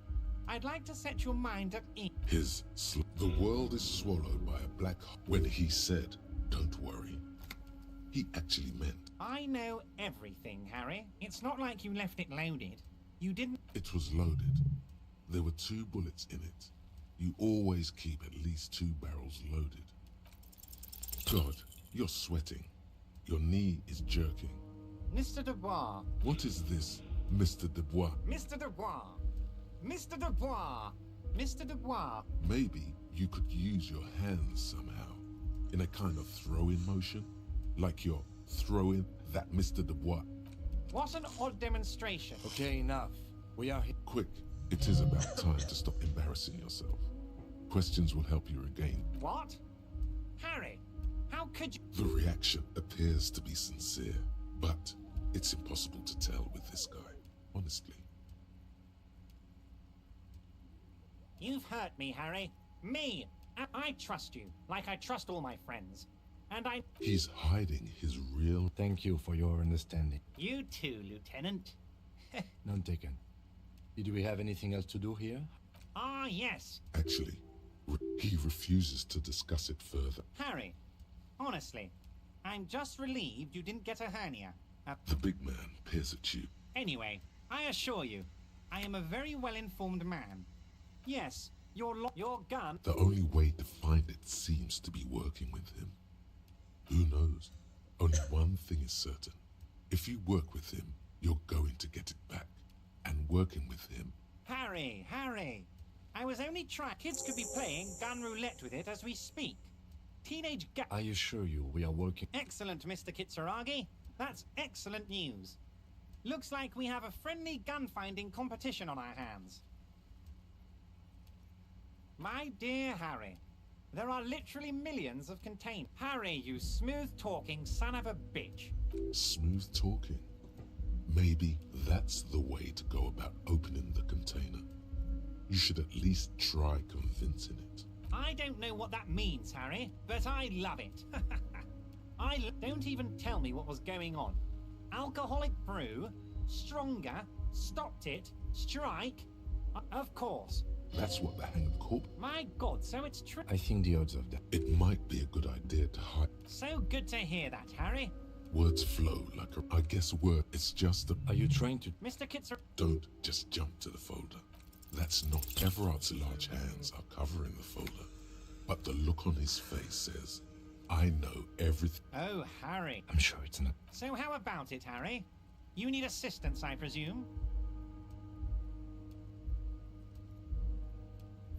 I'd like to set your mind at ease. The world is swallowed by a black hole. When he said, "Don't worry," he actually meant I know everything, Harry. It's not like you left it loaded. You didn't. it was loaded. There were 2 bullets in it. You always keep at least 2 barrels loaded. God, you're sweating. Your knee is jerking. Mr. Dubois. What is this, Mr. Dubois? Mr. Dubois. Mr. Dubois. Mr. Dubois. Maybe you could use your hands somehow, in a kind of throw-in motion, like you're throwing that Mr. Dubois. What an odd demonstration. Okay, enough. We are here. Quick, it is about time to stop embarrassing yourself. Questions will help you regain. What? Harry, how could you? The reaction appears to be sincere, but it's impossible to tell with this guy, honestly. You've hurt me, Harry. Me! I trust you, like I trust all my friends. And I... He's hiding his real... Thank you for your understanding. You too, Lieutenant. None taken. Did we have anything else to do here? Ah, yes. Actually, he refuses to discuss it further. Harry, honestly, I'm just relieved you didn't get a hernia. The big man peers at you. Anyway, I assure you, I am a very well-informed man. Yes, your gun... The only way to find it seems to be working with him. Who knows? Only one thing is certain. If you work with him, you're going to get it back. And working with him... Harry! I was only trying... Kids could be playing gun roulette with it as we speak. Teenage I assure you, we are working... Excellent, Mr. Kitsuragi. That's excellent news. Looks like we have a friendly gun-finding competition on our hands. My dear Harry, there are literally millions of containers. Harry, you smooth-talking son of a bitch. Smooth talking? Maybe that's the way to go about opening the container. You should at least try convincing it. I don't know what that means, Harry, but I love it. Don't even tell me what was going on. Alcoholic brew, stronger, stopped it, strike, of course. That's what the Hanged Corp... My God, so it's true. I think the odds of that... It might be a good idea to hide... So good to hear that, Harry. Words flow like a... I guess word... It's just a... Are you trying to... Mr. Kitzer... Don't just jump to the folder. That's not... Everard's large hands are covering the folder. But the look on his face says, I know everything... Oh, Harry. I'm sure it's not... So how about it, Harry? You need assistance, I presume?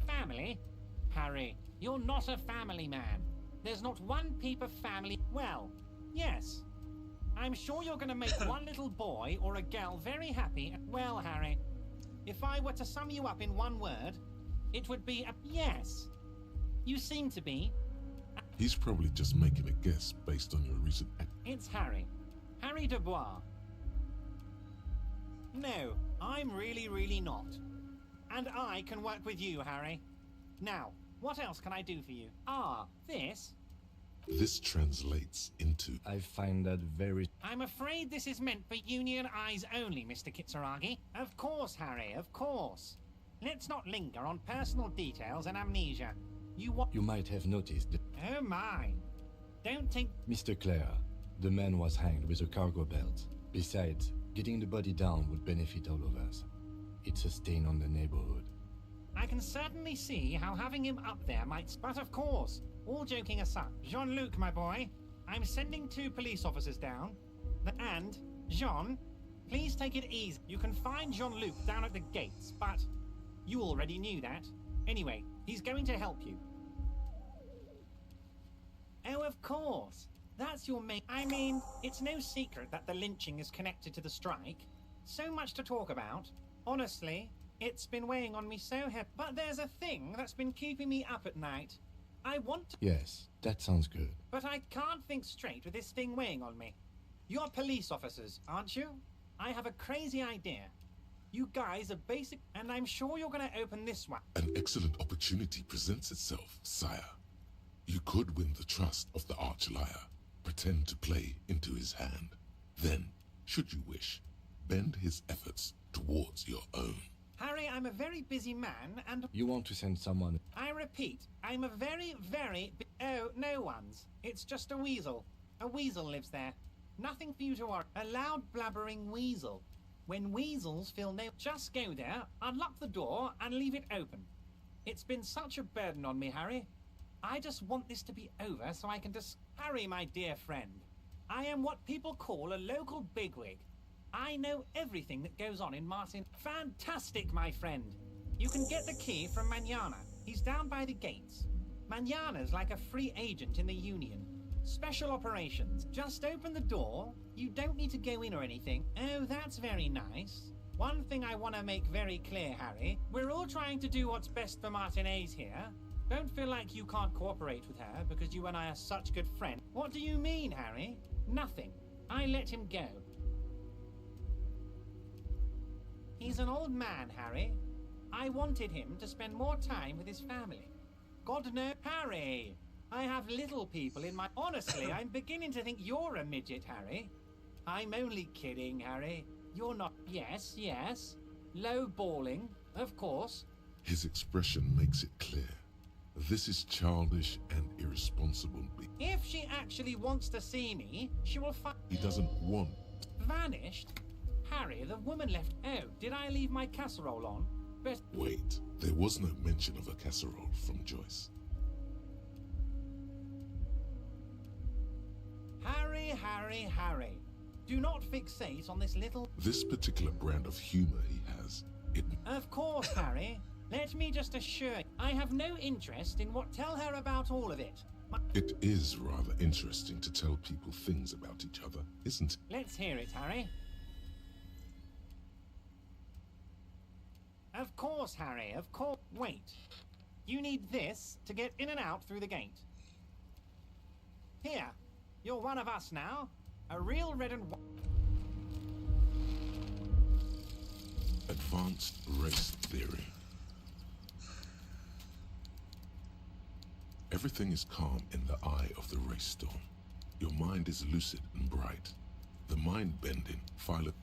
Family? Harry, you're not a family man. There's not one peep of family... Well, yes. I'm sure you're going to make one little boy or a girl very happy. Well, Harry, if I were to sum you up in one word, it would be a yes. You seem to be... He's probably just making a guess based on your recent... It's Harry. Harry Dubois. No, I'm really not. And I can work with you, Harry. Now, what else can I do for you? Ah, this? This translates into... I find that very... I'm afraid this is meant for Union eyes only, Mr. Kitsuragi. Of course, Harry, of course. Let's not linger on personal details and amnesia. You might have noticed that... Oh my. Don't think... Mr. Clare, the man was hanged with a cargo belt. Besides, getting the body down would benefit all of us. It's a stain on the neighborhood. I can certainly see how having him up there might... But of course, all joking aside, Jean-Luc, my boy, I'm sending 2 police officers down. And, Jean, please take it easy. You can find Jean-Luc down at the gates, but you already knew that. Anyway, he's going to help you. Oh, of course. That's your main... I mean, it's no secret that the lynching is connected to the strike. So much to talk about. Honestly, it's been weighing on me so heavy. But there's a thing that's been keeping me up at night. I want to... Yes, that sounds good. But I can't think straight with this thing weighing on me. You're police officers, aren't you? I have a crazy idea. You guys are basic... And I'm sure you're going to open this one. An excellent opportunity presents itself, sire. You could win the trust of the arch-liar. Pretend to play into his hand. Then, should you wish, bend his efforts towards your own. Harry, I'm a very busy man, and You want to send someone. I repeat, I'm a very, oh, no one's. It's just a weasel. A weasel lives there. Nothing for you to worry. A loud blabbering weasel. When weasels feel no... Just go there, unlock the door, and leave it open. It's been such a burden on me, Harry. I just want this to be over so I can Harry, my dear friend, I am what people call a local bigwig. I know everything that goes on in Martin. Fantastic, my friend. You can get the key from Manana. He's down by the gates. Manana's like a free agent in the Union. Special operations. Just open the door. You don't need to go in or anything. Oh, that's very nice. One thing I want to make very clear, Harry. We're all trying to do what's best for Martinez here. Don't feel like you can't cooperate with her because you and I are such good friends. What do you mean, Harry? Nothing. I let him go. He's an old man, Harry. I wanted him to spend more time with his family. God knows, Harry! I have little people in my... Honestly, I'm beginning to think you're a midget, Harry. I'm only kidding, Harry. You're not... Yes, yes. Low balling, of course. His expression makes it clear. This is childish and irresponsible. If she actually wants to see me, she will find... He doesn't want... Vanished? Harry, the woman left... Oh, did I leave my casserole on? But... Wait, there was no mention of a casserole from Joyce. Harry, Harry, Harry. Do not fixate on this little... This particular brand of humor he has, it... Of course, Harry. Let me just assure you, I have no interest in what... Tell her about all of it. It is rather interesting to tell people things about each other, isn't it? Let's hear it, Harry. Of course, Harry, of course. Wait. You need this to get in and out through the gate. Here. You're one of us now. A real red and white... Advanced race theory. Everything is calm in the eye of the race storm. Your mind is lucid and bright. The mind-bending, Philo...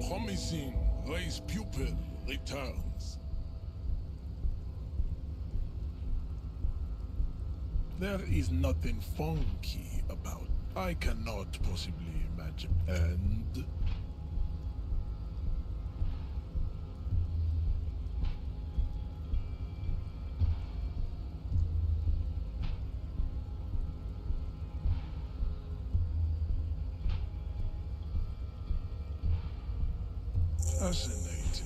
Promising race pupil returns. There is nothing funky about. I cannot possibly imagine. And fascinating.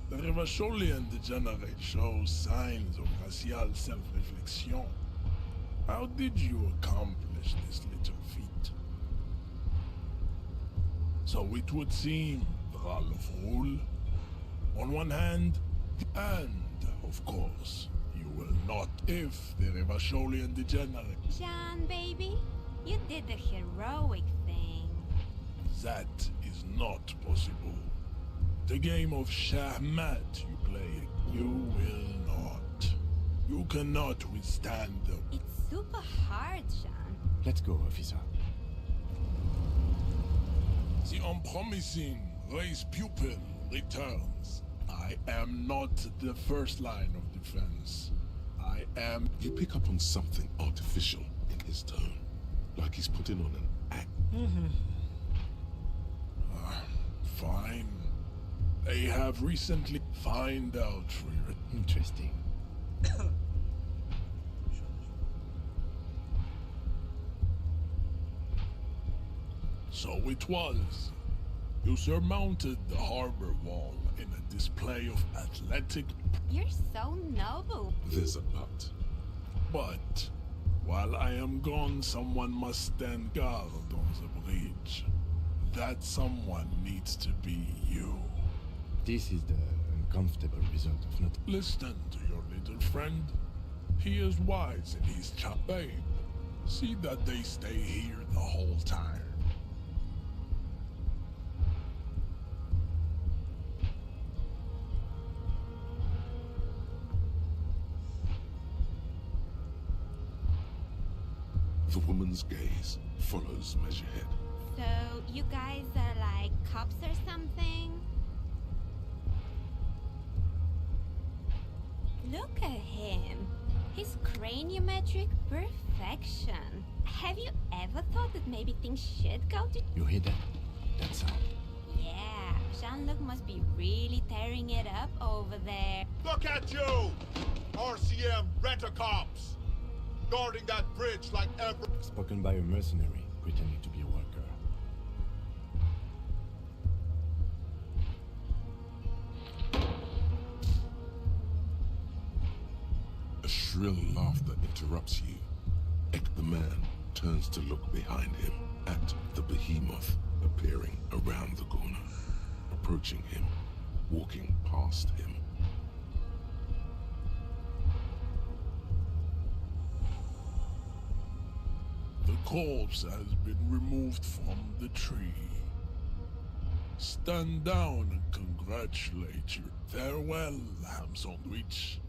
The Revacholian degenerate shows signs of racial self-reflection. How did you accomplish this little feat? So it would seem, Ralph Rule, on one hand, and, of course, you will not if the Revacholian degenerate. John, baby, you did the heroic thing. That is not possible. The game of Shahmat you play, you will not. You cannot withstand the... It's super hard, Sean. Let's go, officer. The unpromising race pupil returns. I am not the first line of defense. I am. You pick up on something artificial in his tone, like he's putting on an act. Fine. They have recently find out. Interesting. So it was. You surmounted the harbor wall in a display of athletic. You're so noble. There's a but. But while I am gone, someone must stand guard on the bridge. That someone needs to be you. This is the uncomfortable result of not... Listen to your little friend. He is wise in his job. Babe, see that they stay here the whole time. The woman's gaze follows Measurehead. So, you guys are like cops or something? Look at him. His craniometric perfection. Have you ever thought that maybe things should go to... You hear that? That sound? Yeah, Jean-Luc must be really tearing it up over there. Look at you! RCM rent-a-cops! Guarding that bridge like ever... Spoken by a mercenary, pretending to be a worker. A shrill laughter interrupts you. Ek the man turns to look behind him at the behemoth appearing around the corner, approaching him, walking past him. The corpse has been removed from the tree. Stand down and congratulate you. Farewell, ham sandwich.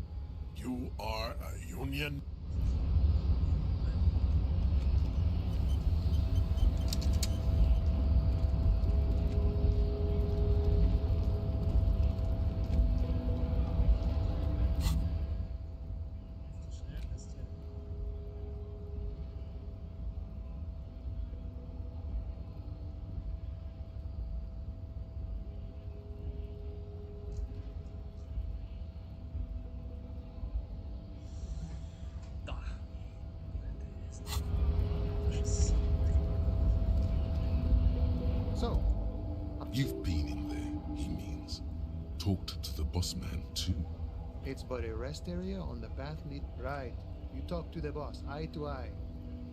You are a union. So, You've been in there, he means. Talked to the boss man too. it's but a rest area on the path lead. Right. You talk to the boss, eye to eye.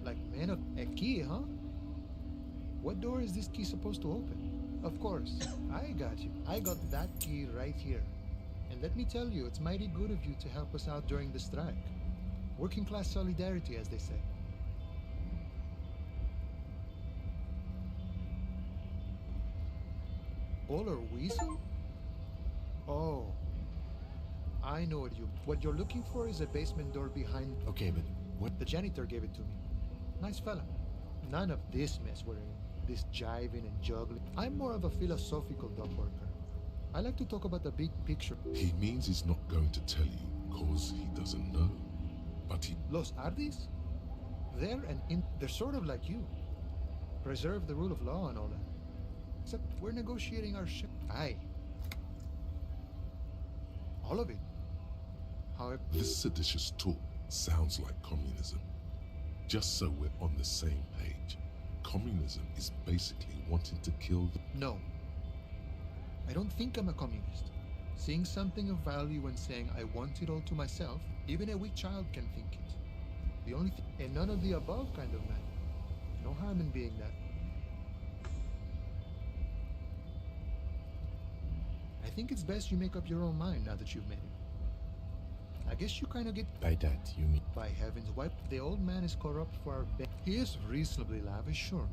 Like man of a key, huh? What door is this key supposed to open? Of course, I got you. I got that key right here. And let me tell you, it's mighty good of you to help us out during the strike. Working class solidarity, as they say. Oler Weasel? Oh. I know what you're looking for is a basement door behind... Okay, but what... The janitor gave it to me. Nice fella. None of this mess we're in. This jiving and juggling. I'm more of a philosophical dog worker. I like to talk about the big picture. He means he's not going to tell you, cause he doesn't know. But he... Los Ardis? They're sort of like you. Preserve the rule of law and all that. Except we're negotiating our shit. Aye. All of it. However... This seditious talk sounds like communism. Just so we're on the same page. Communism is basically wanting to kill the... No. I don't think I'm a communist. Seeing something of value and saying I want it all to myself, even a weak child can think it. The only thing... A none of the above kind of man. No harm in being that. I think it's best you make up your own mind now that you've made it. I guess you kind of get... By that, you mean... By heavens, why? The old man is corrupt for our He is reasonably lavish, sure.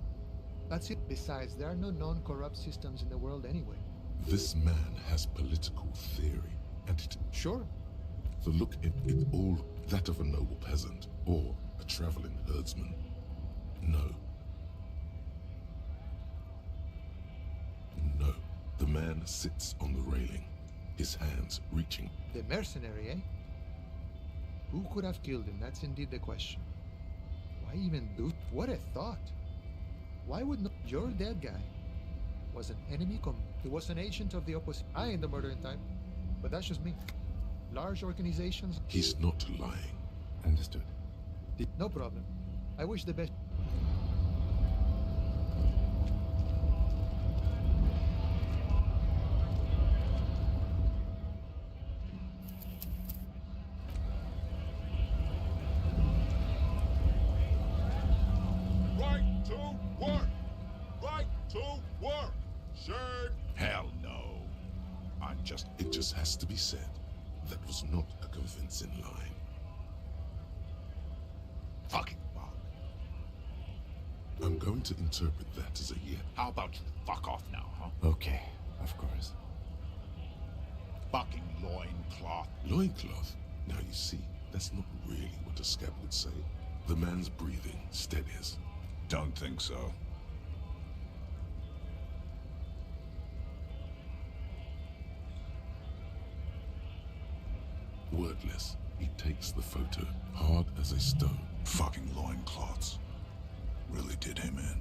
That's it. Besides, there are no non-corrupt systems in the world anyway. This man has political theory, and it... Sure. The look in it all, that of a noble peasant, or a traveling herdsman. No. No. The man sits on the railing, his hands reaching. The mercenary, eh? Who could have killed him? That's indeed the question. Why even do? What a thought. Why would not your dead guy was an enemy he was an agent of the opposition. I ain't the murdering type, but that's just me. Large organizations. He's not lying. Understood. No problem. I wish the best. Right to work! Right to work! Shame! Hell no. It just has to be said. That was not a convincing line. Fucking bug. I'm going to interpret that as a yes. How about you fuck off now, huh? Okay, of course. Fucking loincloth. Loincloth? Now you see, that's not really what a scab would say. The man's breathing steadies. Don't think so. Wordless, he takes the photo, hard as a stone. Fucking loincloths. Really did him in.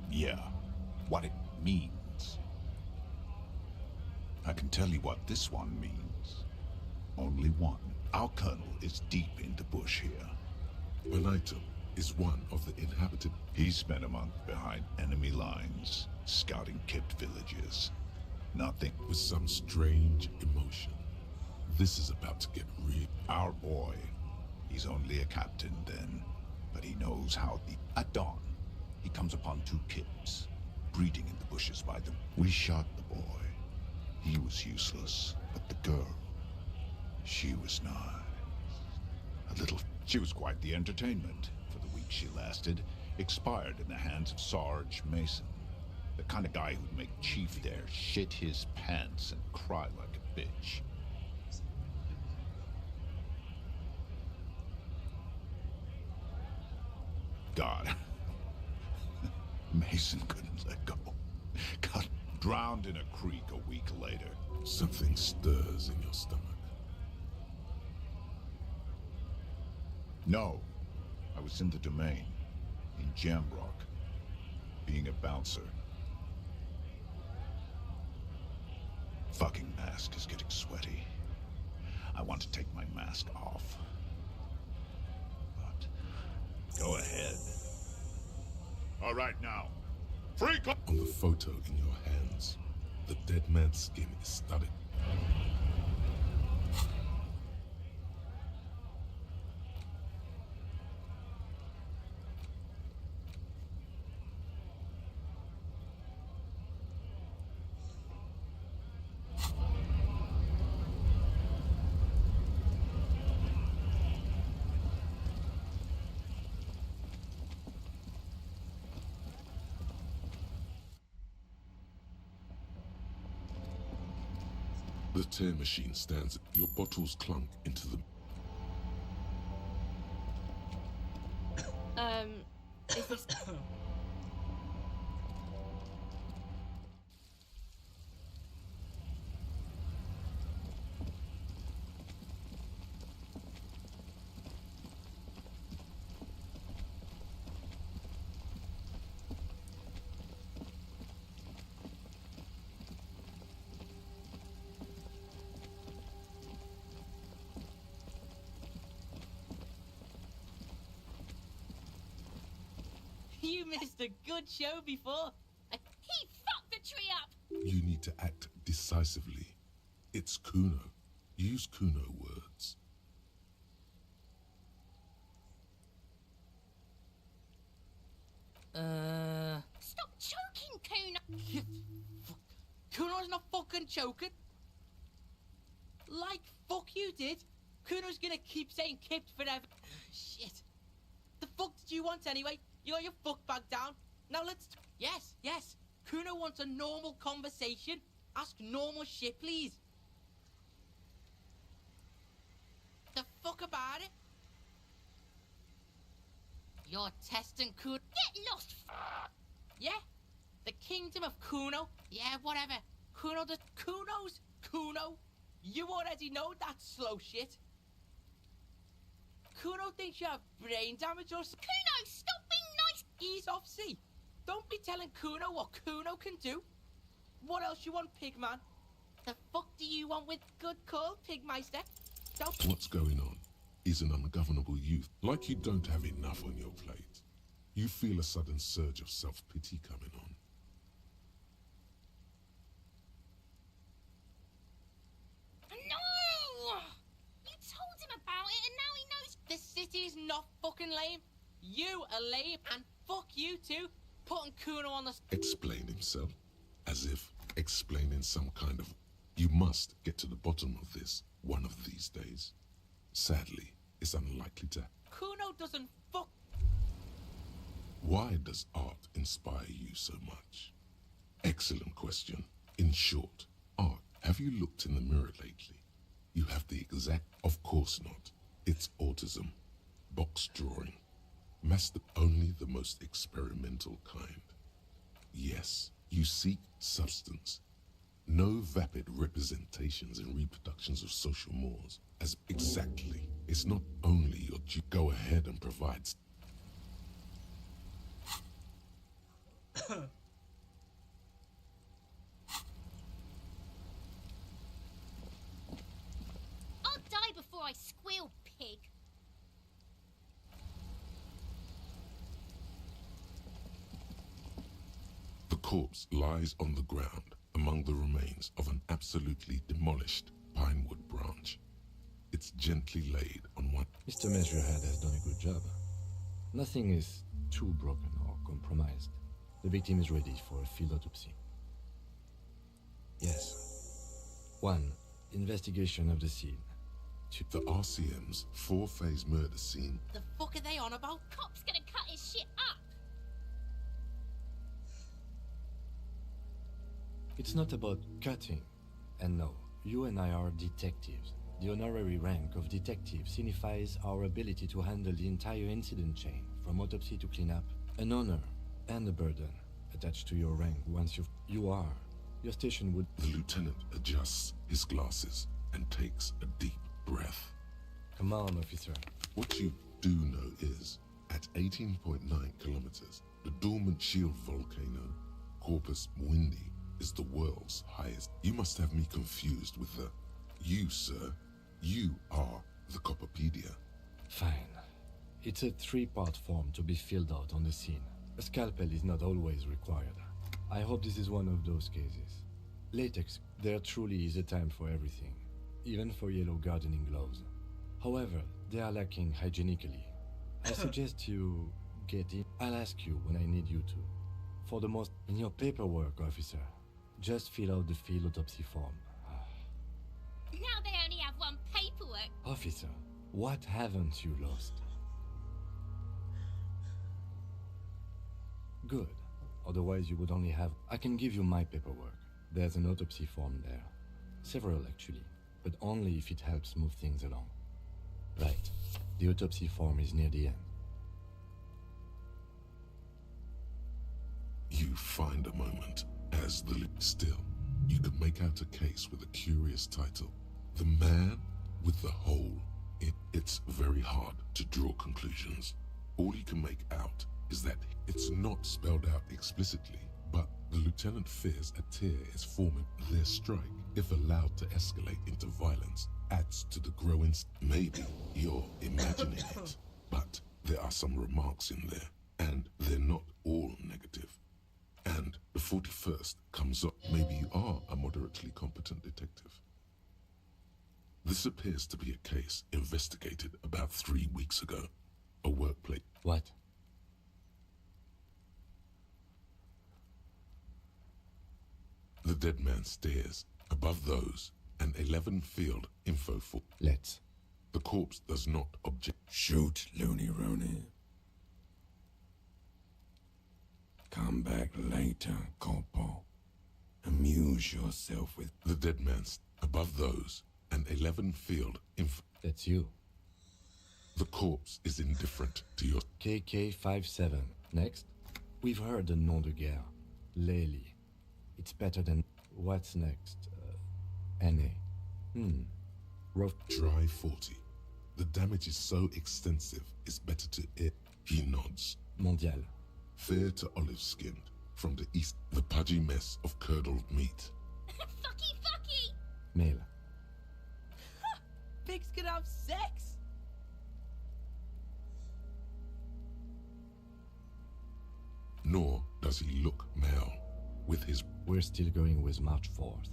Yeah, what it means. I can tell you what this one means. Only one. Our colonel is deep in the bush here. An item is one of the inhabited. He spent a month behind enemy lines, scouting kept villages. Nothing. With some strange emotion. This is about to get real. Our boy. He's only a captain then, but he knows how At dawn, he comes upon two kids, breeding in the bushes by them. We shot the boy. He was useless, but the girl, she was nice. A little. She was quite the entertainment. For the week she lasted, expired in the hands of Sarge Mason. The kind of guy who'd make Chief there shit his pants and cry like a bitch. God. Mason couldn't let go. Got drowned in a creek a week later. Something stirs in your stomach. No. I was in the domain. In Jamrock. Being a bouncer. Fucking mask is getting sweaty. I want to take my mask off. Go ahead. All right now. Freak up! On the photo in your hands, the dead man's skin is studded. The tear machine stands. Your bottles clunk into the... Is this... You missed a good show before. He fucked the tree up! You need to act decisively. It's Kuno. Use Kuno words. Stop choking, Kuno! Kuno's not fucking choking. Like fuck you did. Kuno's gonna keep saying kept forever. Shit. The fuck did you want anyway? You got your fuck bag down. Now let's... Yes. Kuno wants a normal conversation. Ask normal shit, please. The fuck about it? You're testing Kuno. Get lost! Yeah? The kingdom of Kuno? Yeah, whatever. Kuno does... Kuno? You already know that slow shit. Kuno thinks you have brain damage or something. Kuno, stop being nice! Ease off, see? Don't be telling Kuno what Kuno can do. What else you want, Pigman? The fuck do you want with good call, Pigmeister? Don't... What's going on is an ungovernable youth, like you don't have enough on your plate. You feel a sudden surge of self-pity coming on. No! You told him about it and now he knows... The city's not fucking lame. You are lame, and fuck you too, putting Kuno on the... Explain himself, as if explaining some kind of... You must get to the bottom of this one of these days. Sadly, it's unlikely to... Kuno doesn't fuck... Why does art inspire you so much? Excellent question. In short, art. Have you looked in the mirror lately? You have the exact... Of course not. It's autism. Box drawing. Master only the most experimental kind. Yes, you seek substance. No vapid representations and reproductions of social mores. As exactly. It's not only your due. Go ahead and provide... I'll die before I squeal, pig. The corpse lies on the ground among the remains of an absolutely demolished pinewood branch. It's gently laid on one... Mr. Measurehead has done a good job. Nothing is too broken or compromised. The victim is ready for a field autopsy. Yes. 1. Investigation of the scene. 2. The RCM's 4-phase murder scene. The fuck are they on about? Cop's gonna cut his shit up. It's not about cutting. And no, you and I are detectives. The honorary rank of detective signifies our ability to handle the entire incident chain, from autopsy to cleanup. An honor and a burden attached to your rank once you are. Your station would... The lieutenant adjusts his glasses and takes a deep breath. Come on, officer. What you do know is, at 18.9 kilometers, the dormant shield volcano, Corpus Mundi, is the world's highest. You must have me confused with the... You, sir. You are the Copperpedia. Fine. It's a 3-part form to be filled out on the scene. A scalpel is not always required. I hope this is one of those cases. Latex, there truly is a time for everything, even for yellow gardening gloves. However, they are lacking hygienically. I suggest you get in. I'll ask you when I need you to. For the most... In your paperwork, officer, just fill out the field autopsy form. Now they only have one paperwork. Officer, what haven't you lost? Good. Otherwise you would only have... I can give you my paperwork. There's an autopsy form there. Several, actually. But only if it helps move things along. Right. The autopsy form is near the end. You find a moment as the... Still, you can make out a case with a curious title. The Man with the Hole. It's very hard to draw conclusions. All you can make out is that it's not spelled out explicitly, but the lieutenant fears a tear is forming. Their strike, if allowed to escalate into violence, adds to the growing... Maybe you're imagining it, but there are some remarks in there, and they're not all negative. And the 41st comes up. Maybe you are a moderately competent detective. This appears to be a case investigated about 3 weeks ago. A workplace... What? The dead man's stairs. Above those, an 11 field info for... Let's. The corpse does not object. Shoot, Looney Rooney. Come back later, Corporal. Amuse yourself with... The dead man's... Above those, an 11 field info... That's you. The corpse is indifferent to your... KK57. Next. We've heard the nom de guerre. Lely. It's better than... What's next? NA. Rough... Dry 40. The damage is so extensive, it's better to it. He nods. Mondial. Fair to olive-skinned. From the east, the pudgy mess of curdled meat. Fucky! Male. Pigs can have sex! Nor does he look male. With his... We're still going with March 4th.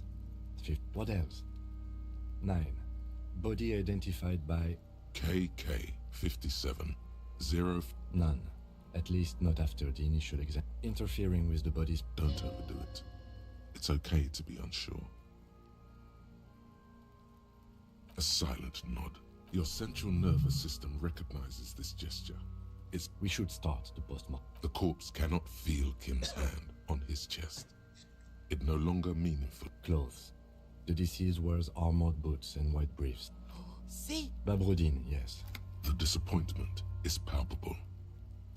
5th. What else? 9. Body identified by... KK-57. 0... None. At least not after the initial exam. Interfering with the body's... Don't overdo it. It's okay to be unsure. A silent nod. Your central nervous system recognizes this gesture. We should start the postmortem. The corpse cannot feel Kim's hand on his chest. It no longer meaningful. Clothes. The deceased wears armored boots and white briefs. See? Babroudin, yes. The disappointment is palpable.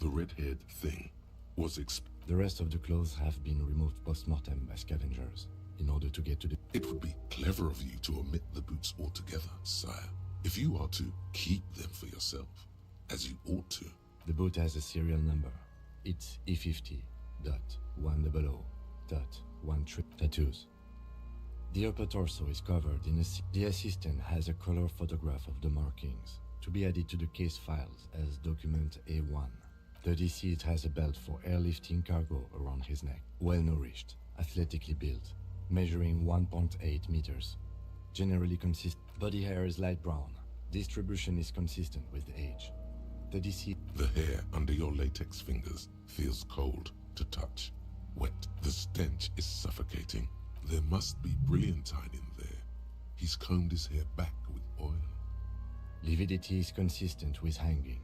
The red-haired thing was The rest of the clothes have been removed post-mortem by scavengers in order to get to the... It would be clever of you to omit the boots altogether, sire. If you are to keep them for yourself, as you ought to. The boot has a serial number. It's E50.100.1 tattoos. The upper torso is covered in a... The assistant has a color photograph of the markings to be added to the case files as document A1. The deceased has a belt for airlifting cargo around his neck. Well-nourished, athletically built, measuring 1.8 meters. Generally consistent. Body hair is light brown. Distribution is consistent with age. The deceased... The hair under your latex fingers feels cold to touch. Wet. The stench is suffocating. There must be brilliantine in there. He's combed his hair back with oil. Lividity is consistent with hanging.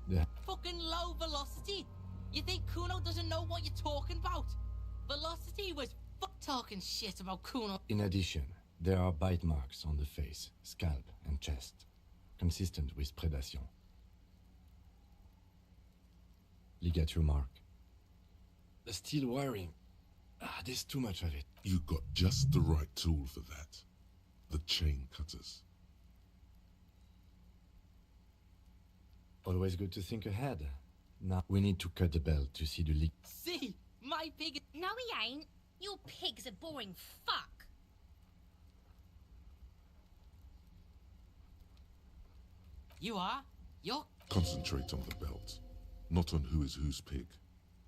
The... Fucking low velocity? You think Kuno doesn't know what you're talking about? Velocity was talking shit about Kuno. In addition, there are bite marks on the face, scalp, and chest, consistent with predation. Ligature mark. The steel wiring. There's too much of it. You got just the right tool for that. The chain cutters. Always good to think ahead. Now we need to cut the belt to see the leak. See? My pig... No, he ain't. Your pig's a boring fuck. You are? You're... Concentrate on the belt, not on who is whose pig.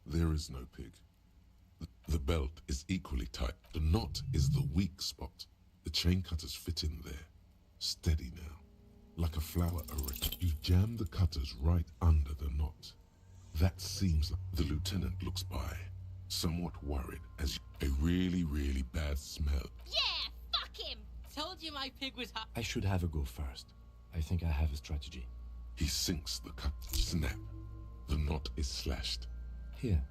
There is no pig. The belt is equally tight. The knot is the weak spot. The chain cutters fit in there. Steady now. Like a flower erect. You jam the cutters right under the knot. That seems like... The lieutenant looks by, somewhat worried, as a really, really bad smell. Yeah, fuck him! Told you my pig was I should have a go first. I think I have a strategy. He sinks the cut. Snap. The knot is slashed. Here.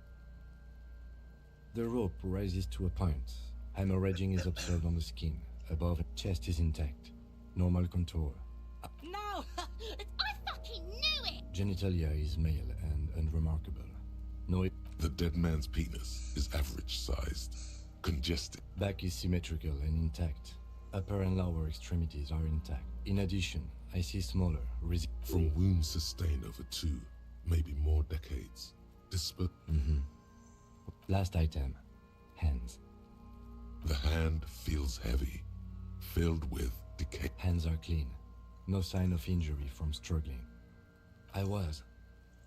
The rope rises to a point. Hemorrhaging is observed on the skin. Above, chest is intact. Normal contour. No! I fucking knew it! Genitalia is male and unremarkable. No... The dead man's penis is average-sized. Congested. Back is symmetrical and intact. Upper and lower extremities are intact. In addition, I see smaller, from wounds sustained over 2, maybe more decades. Last item. Hands. The hand feels heavy, filled with decay. Hands are clean. No sign of injury from struggling. I was.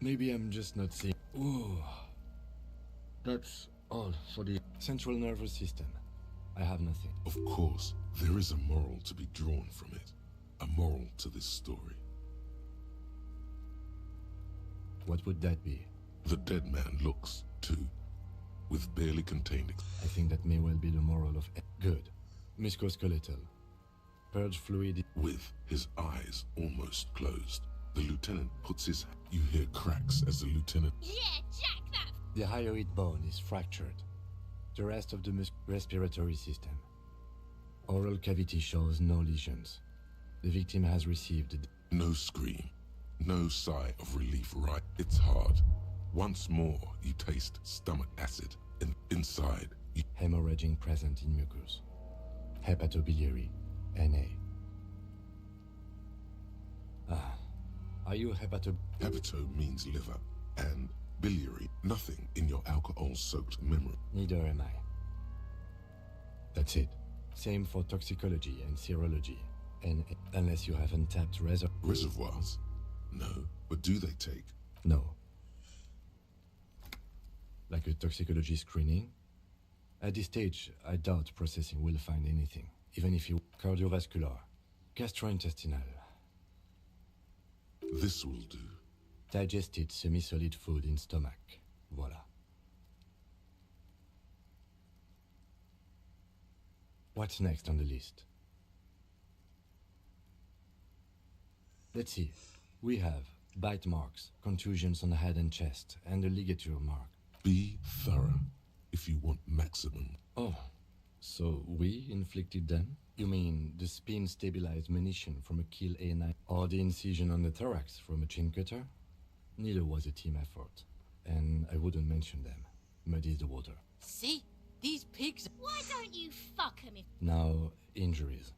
Maybe I'm just not seeing... Ooh. That's all for the central nervous system. I have nothing. Of course, there is a moral to be drawn from it. A moral to this story. What would that be? The dead man looks, too, with barely contained... I think that may well be the moral of... Good. Musculoskeletal. Purge fluid... With his eyes almost closed, the lieutenant puts his... You hear cracks as the lieutenant... Yeah, jack that! The hyoid bone is fractured. The rest of the respiratory system. Oral cavity shows no lesions. The victim has received... No scream. No sigh of relief, right? It's hard. Once more, you taste stomach acid. And inside, you... Hemorrhaging present in mucus. Hepatobiliary. NA. Are you hepato? Hepato means liver, and biliary, nothing in your alcohol-soaked memory. Neither am I. That's it. Same for toxicology and serology. And unless you have untapped reservoirs? No, but do they take? No. Like a toxicology screening? At this stage, I doubt processing will find anything, even if you cardiovascular, gastrointestinal. This will do. Digested semi-solid food in stomach. Voila. What's next on the list? Let's see. We have bite marks, contusions on the head and chest, and a ligature mark. Be thorough if you want maximum. Oh, so we inflicted them? You mean the spin-stabilized munition from a Kill A9 or the incision on the thorax from a chin cutter? Neither was a team effort, and I wouldn't mention them. Muddies the water. See? These pigs... Why don't you fuck him if... Now, injuries.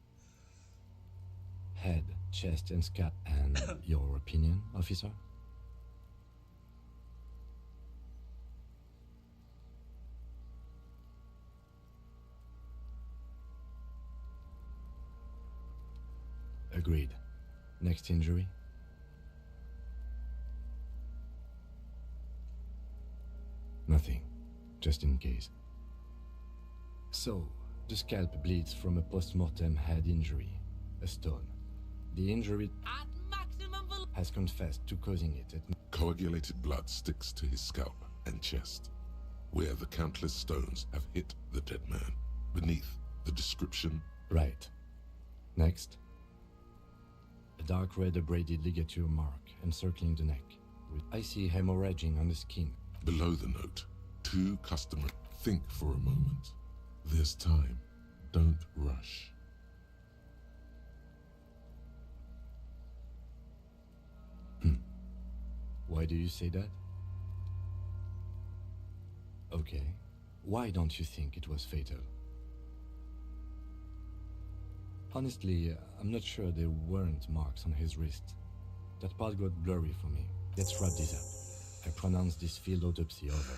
Head, chest, and scalp. And your opinion, officer? Agreed. Next injury? Nothing. Just in case. So, the scalp bleeds from a post-mortem head injury. A stone. The injury at maximum has confessed to causing it. Coagulated blood sticks to his scalp and chest, where the countless stones have hit the dead man. Beneath, the description... Right. Next. A dark red abraded ligature mark encircling the neck. I see hemorrhaging on the skin. Below the note, 2 customers. Think for a moment. There's time. Don't rush. Why do you say that? Okay. Why don't you think it was fatal? Honestly, I'm not sure there weren't marks on his wrist. That part got blurry for me. Let's wrap this up. I pronounce this field autopsy over.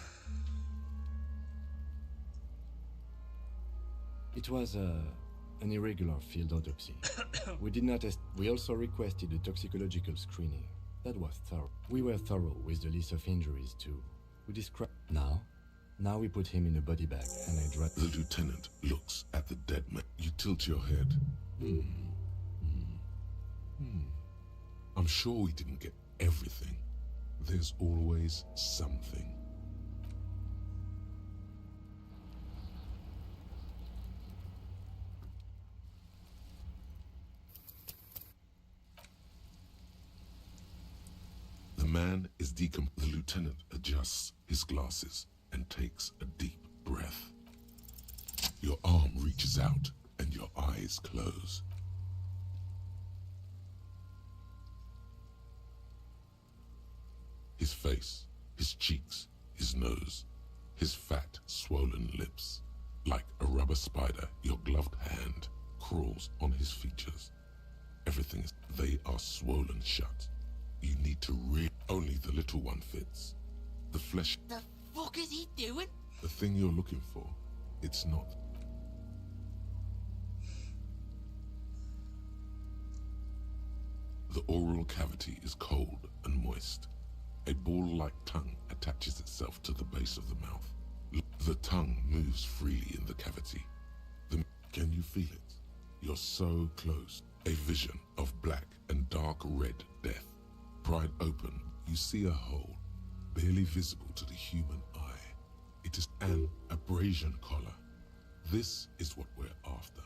It was an irregular field autopsy. We did not. We also requested a toxicological screening. That was thorough. We were thorough with the list of injuries too. We described. Now we put him in a body bag, and I drive. The lieutenant looks at the dead man. You tilt your head. I'm sure we didn't get everything. There's always something. The man is decomposed. The lieutenant adjusts his glasses and takes a deep breath. Your arm reaches out and your eyes close. His face, his cheeks, his nose, his fat, swollen lips. Like a rubber spider, your gloved hand crawls on his features. Everything is... They are swollen shut. You need to only the little one fits. The flesh... The fuck is he doing? The thing you're looking for, it's not. The oral cavity is cold and moist. A ball-like tongue attaches itself to the base of the mouth. The tongue moves freely in the cavity. Can you feel it? You're so close. A vision of black and dark red death. Pried open, you see a hole, barely visible to the human eye. It is an abrasion collar. This is what we're after.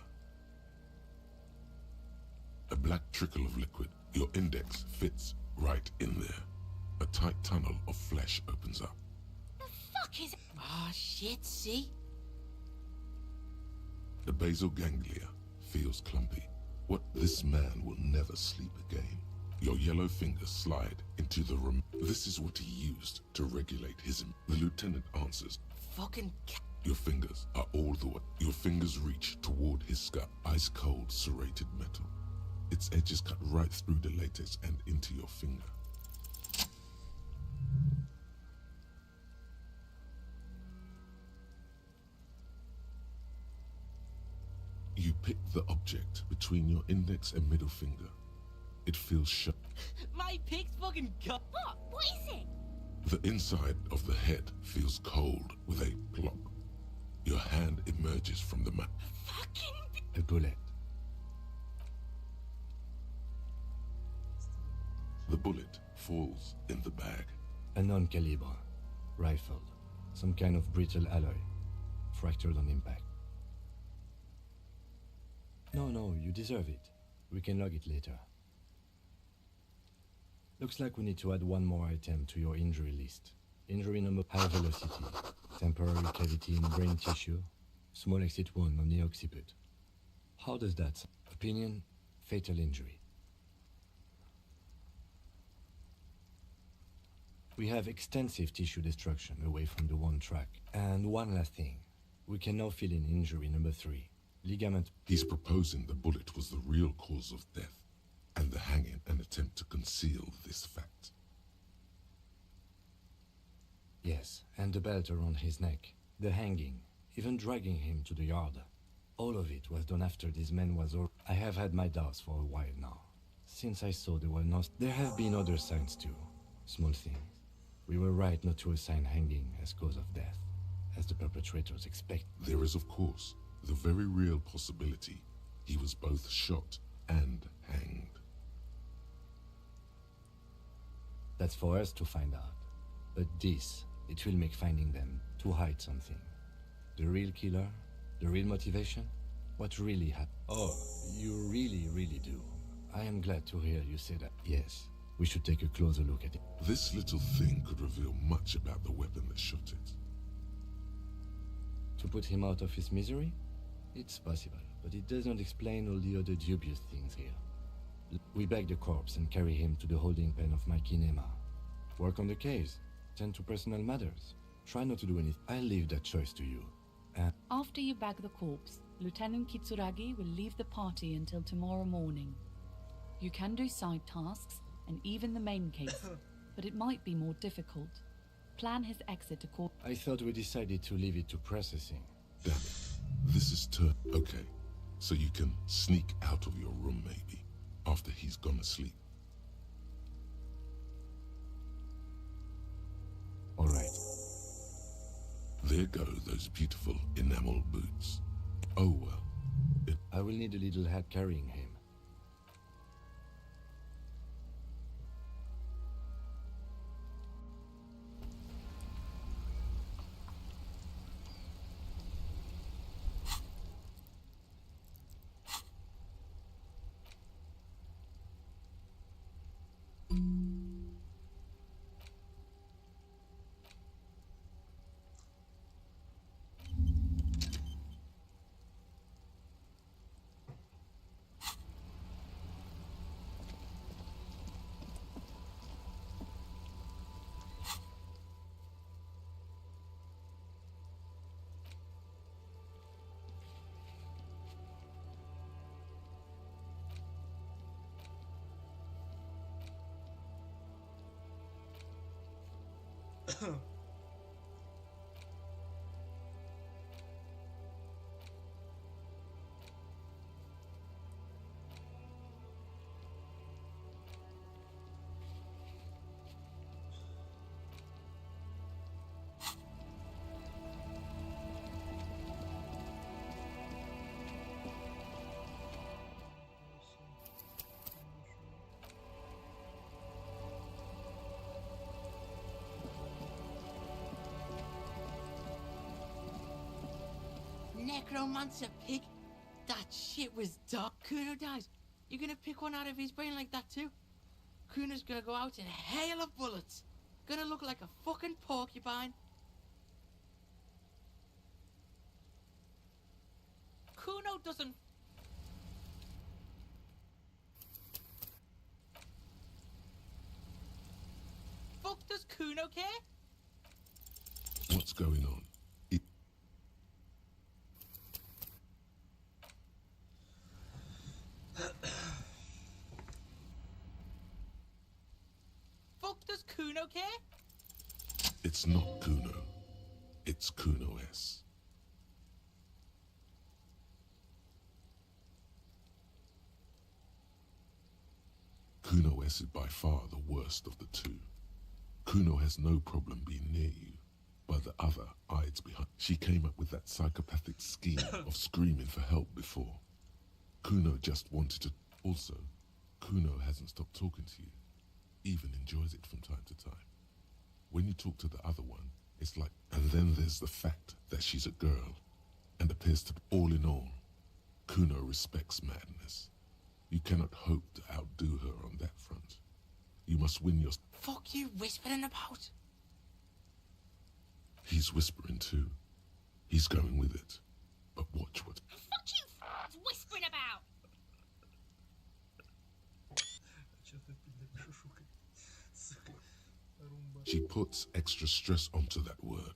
A black trickle of liquid. Your index fits right in there. A tight tunnel of flesh opens up. The fuck is... Ah, shit, see? The basal ganglia feels clumpy. This man will never sleep again. Your yellow fingers slide into the room. This is what he used to regulate his... The lieutenant answers. Fucking... Your fingers are all the way. Your fingers reach toward his scalp. Ice-cold serrated metal. Its edges cut right through the latex and into your finger. Pick the object between your index and middle finger. It feels sharp. My pig's fucking cut. What is it? The inside of the head feels cold with a plop. Your hand emerges from the map. A bullet. The bullet falls in the bag. A non-caliber. Rifled. Some kind of brittle alloy. Fractured on impact. No, you deserve it. We can log it later. Looks like we need to add one more item to your injury list. Injury number: high velocity, temporary cavity in brain tissue, small exit wound on the occiput. How does that sound? Opinion: fatal injury. We have extensive tissue destruction away from the wound track. And one last thing. We can now fill in injury number 3. Ligament. He's proposing the bullet was the real cause of death, and the hanging an attempt to conceal this fact. Yes, and the belt around his neck, the hanging, even dragging him to the yard. All of it was done after this man was over. I have had my doubts for a while now. Since I saw there were no... There have been other signs too. Small things. We were right not to assign hanging as cause of death, as the perpetrators expect. There is, of course, the very real possibility he was both shot and hanged. That's for us to find out. But this, it will make finding them to hide something. The real killer, the real motivation, what really happened. Oh, you really do. I am glad to hear you say that. Yes, we should take a closer look at it. This little thing could reveal much about the weapon that shot it. To put him out of his misery? It's possible, but it does not explain all the other dubious things here. We bag the corpse and carry him to the holding pen of my kinema. Work on the case. Tend to personal matters. Try not to do anything. I'll leave that choice to you. After you bag the corpse, Lieutenant Kitsuragi will leave the party until tomorrow morning. You can do side tasks and even the main case, but it might be more difficult. Plan his exit accordingly. I thought we decided to leave it to processing. Damn it. This is okay. So you can sneak out of your room maybe, after he's gone asleep. All right. There go those beautiful enamel boots. Oh well. I will need a little hat carrying him. Necromancer pig? That shit was dark. Kuno dies. You're gonna pick one out of his brain like that too? Kuno's gonna go out in a hail of bullets. Gonna look like a fucking porcupine. Kuno doesn't... Fuck does Kuno care? What's going on? Fuck does Kuno care? It's not Kuno. It's Kuno S. Kuno S is by far the worst of the two. Kuno has no problem being near you, but the other hides behind. She came up with that psychopathic scheme of screaming for help before. Kuno just wanted to. Also, Kuno hasn't stopped talking to you, even enjoys it from time to time. When you talk to the other one, it's like. And then there's the fact that she's a girl, and appears to be. All in all, Kuno respects madness. You cannot hope to outdo her on that front. You must win your. Fuck you whispering about? He's whispering too. He's going with it. But watch what. Fuck you whispering about! She puts extra stress onto that word,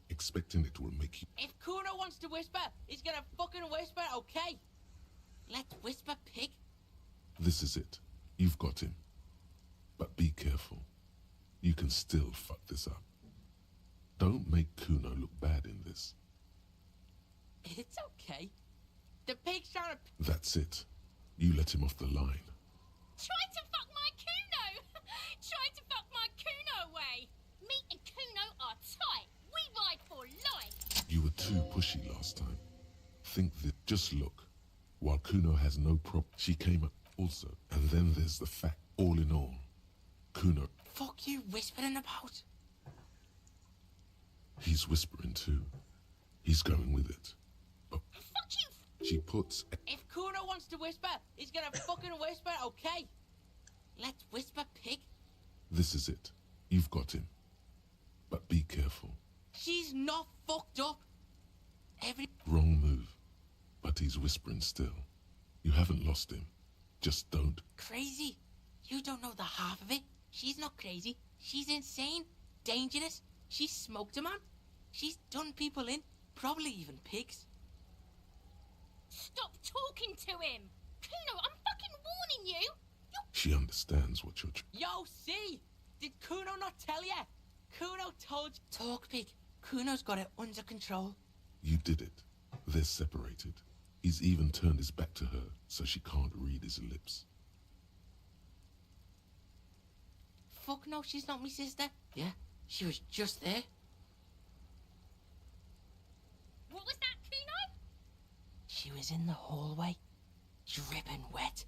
expecting it will make you. If Kuno wants to whisper, he's gonna fucking whisper, okay? Let's whisper, pig. This is it. You've got him. But be careful. You can still fuck this up. Don't make Kuno look bad in this. It's okay. The pig's trying to. That's it. You let him off the line. Try to fuck my Kuno! Try to fuck my Kuno away! Me and Kuno are tight. We ride for life. You were too pushy last time. Think that. Just look. While Kuno has no prop, she came up also. And then there's the fact. All in all, Kuno. Fuck you whispering about? He's whispering too. He's going with it. But fuck you! She puts. If Kuno wants to whisper, he's gonna fucking whisper, okay? Let's whisper, pig. This is it. You've got him. But be careful. She's not fucked up. Wrong move. But he's whispering still. You haven't lost him. Just don't. Crazy? You don't know the half of it. She's not crazy. She's insane. Dangerous. She's smoked a man. She's done people in. Probably even pigs. Stop talking to him! Kuno, I'm fucking warning you! She understands what you're. Yo, see? Did Kuno not tell ya? Kuno told you. Talk, pig. Kuno's got it under control. You did it. They're separated. He's even turned his back to her, so she can't read his lips. Fuck no, she's not my sister. Yeah, she was just there. What was that, Kuno? She was in the hallway, dripping wet,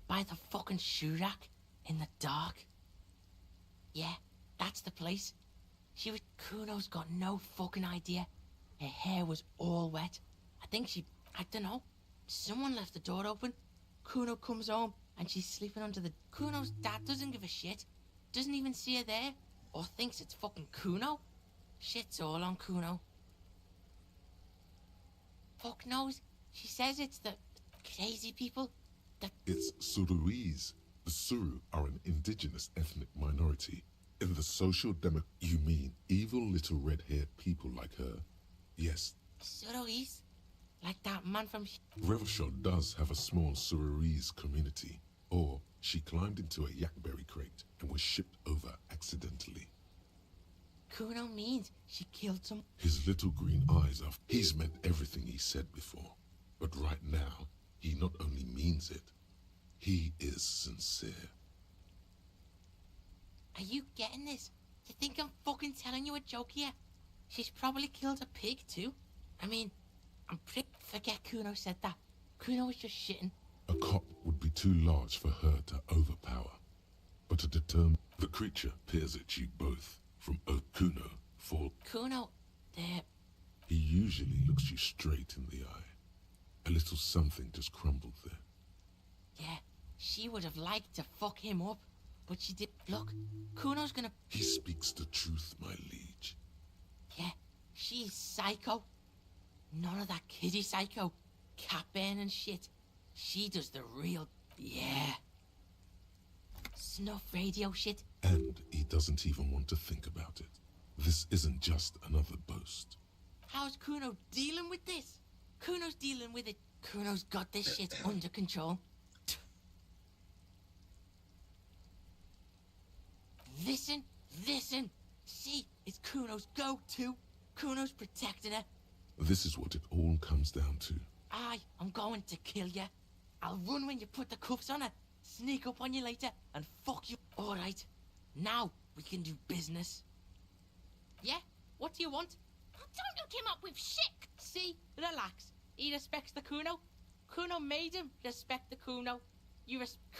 by the fucking shoe rack, in the dark. Yeah, that's the place. She was. Kuno's got no fucking idea. Her hair was all wet. I think she. I don't know. Someone left the door open. Kuno comes home and she's sleeping under the. Kuno's dad doesn't give a shit. Doesn't even see her there. Or thinks it's fucking Kuno. Shit's all on Kuno. Fuck knows. She says it's the crazy people. It's Suruese. The Suru are an indigenous ethnic minority. In the social demo. You mean evil little red-haired people like her? Yes. Suruese? Like that man from. Revachol does have a small Suruese community. Or she climbed into a yakberry crate and was shipped over accidentally. Kuno means she killed some. His little green eyes are. He's meant everything he said before. But right now, he not only means it, he is sincere. Are you getting this? You think I'm fucking telling you a joke here? She's probably killed a pig too. I mean, I'm pretty. Forget Kuno said that. Kuno was just shitting. A cop would be too large for her to overpower. But to determine. The creature peers at you both. From Kuno for. Kuno, there. He usually looks you straight in the eye. A little something just crumbled there. Yeah, she would have liked to fuck him up. But she did. Look, Kuno's gonna. He speaks the truth, my liege. Yeah, she's psycho. None of that kiddie psycho. Cat burning shit. She does the real. Yeah. Snuff radio shit. And he doesn't even want to think about it. This isn't just another boast. How's Kuno dealing with this? Kuno's dealing with it. Kuno's got this shit under control. Listen, listen. See, it's Kuno's go-to. Kuno's protecting her. This is what it all comes down to. I'm going to kill you. I'll run when you put the cuffs on her. sneak up on you later and fuck you. Alright, now we can do business. Yeah? What do you want? Don't hook him up with shit! See? Relax. He respects the Kuno. Kuno made him respect the Kuno.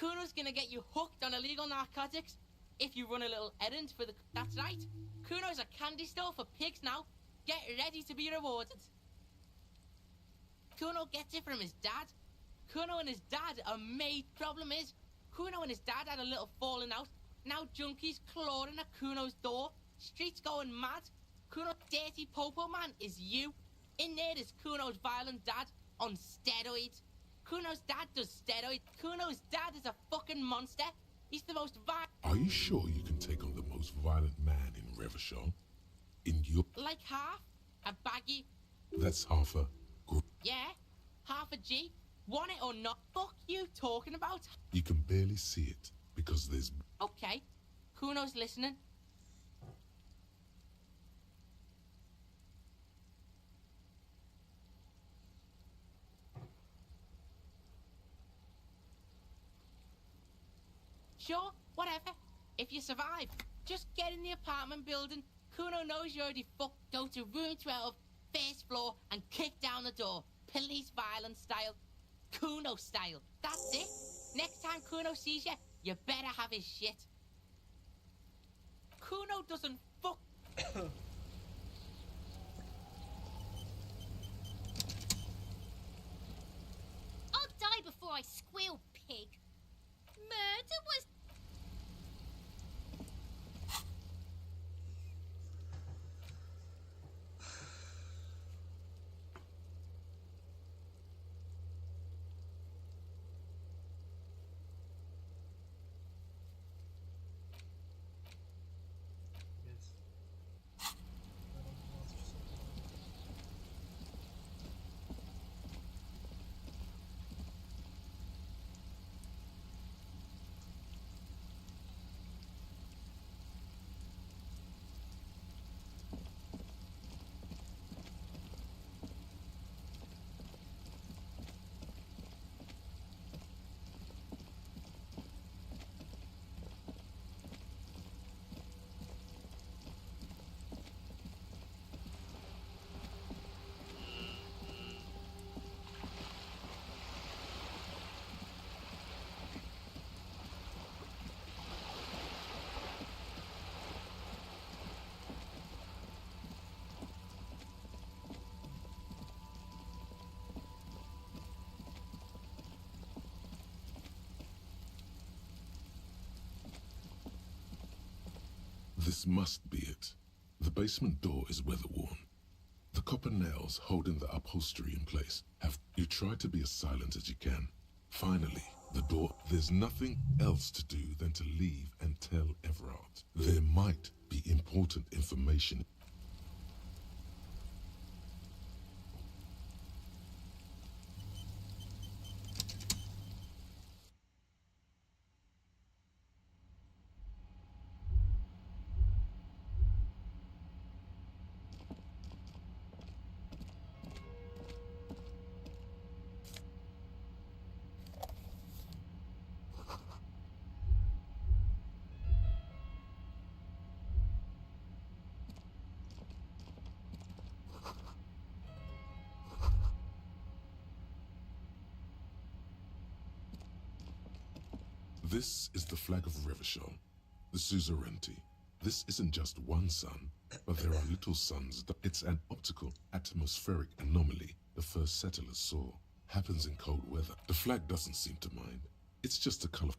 Kuno's gonna get you hooked on illegal narcotics if you run a little errand for the... That's right. Kuno's a candy store for pigs now. Get ready to be rewarded. Kuno gets it from his dad. Kuno and his dad are made. Problem is, Kuno and his dad had a little falling out. Now junkies clawing at Kuno's door. Streets going mad. Kuno's dirty popo man is you. In there is Kuno's violent dad on steroids. Kuno's dad does steroids. Kuno's dad is a fucking monster. He's the most violent... Are you sure you can take on the most violent man in Revachol? In your... Like half? A baggy... That's half a... Yeah, half a G. Want it or not? Fuck you talking about? You can barely see it because there's... Okay, Kuno's listening. Sure, whatever. If you survive, just get in the apartment building. Kuno knows you already fucked. Go to room 12, first floor, and kick down the door. Police violence style. Kuno style. That's it. Next time Kuno sees you, you better have his shit. Kuno doesn't fuck... I'll die before I squeal, pig. Murder was... This must be it. The basement door is weather-worn. The copper nails holding the upholstery in place have... You try to be as silent as you can. Finally, the door... There's nothing else to do than to leave and tell Everard. There might be important information. This is the flag of Revachol, the suzerainty. This isn't just one sun, but there are little suns. It's an optical atmospheric anomaly the first settlers saw. Happens in cold weather. The flag doesn't seem to mind. It's just a color.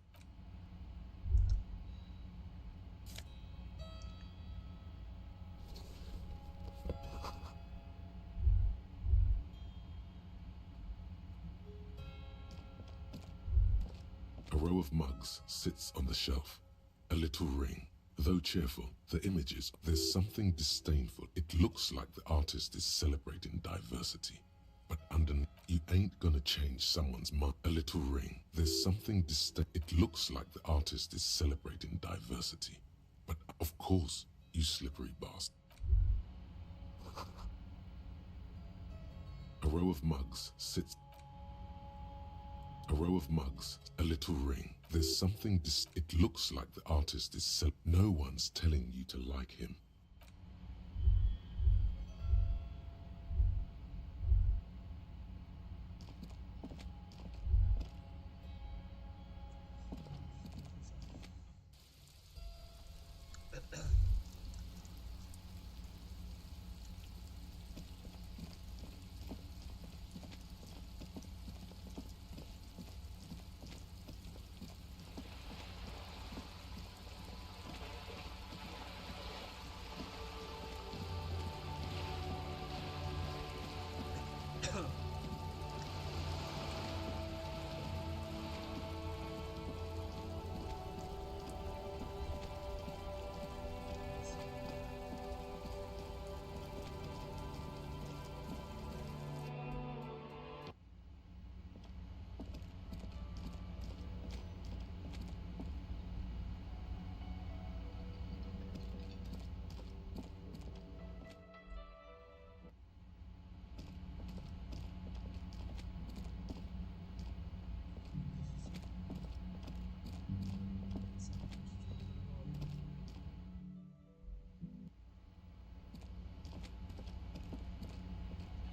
A row of mugs sits on the shelf. A little ring. Though cheerful, the images, there's something disdainful. It looks like the artist is celebrating diversity. But underneath, you ain't gonna change someone's mind. A little ring. There's something disdain. It looks like the artist is celebrating diversity. But of course, you slippery bastard. A row of mugs sits. A row of mugs, a little ring. There's something it looks like the artist is no one's telling you to like him.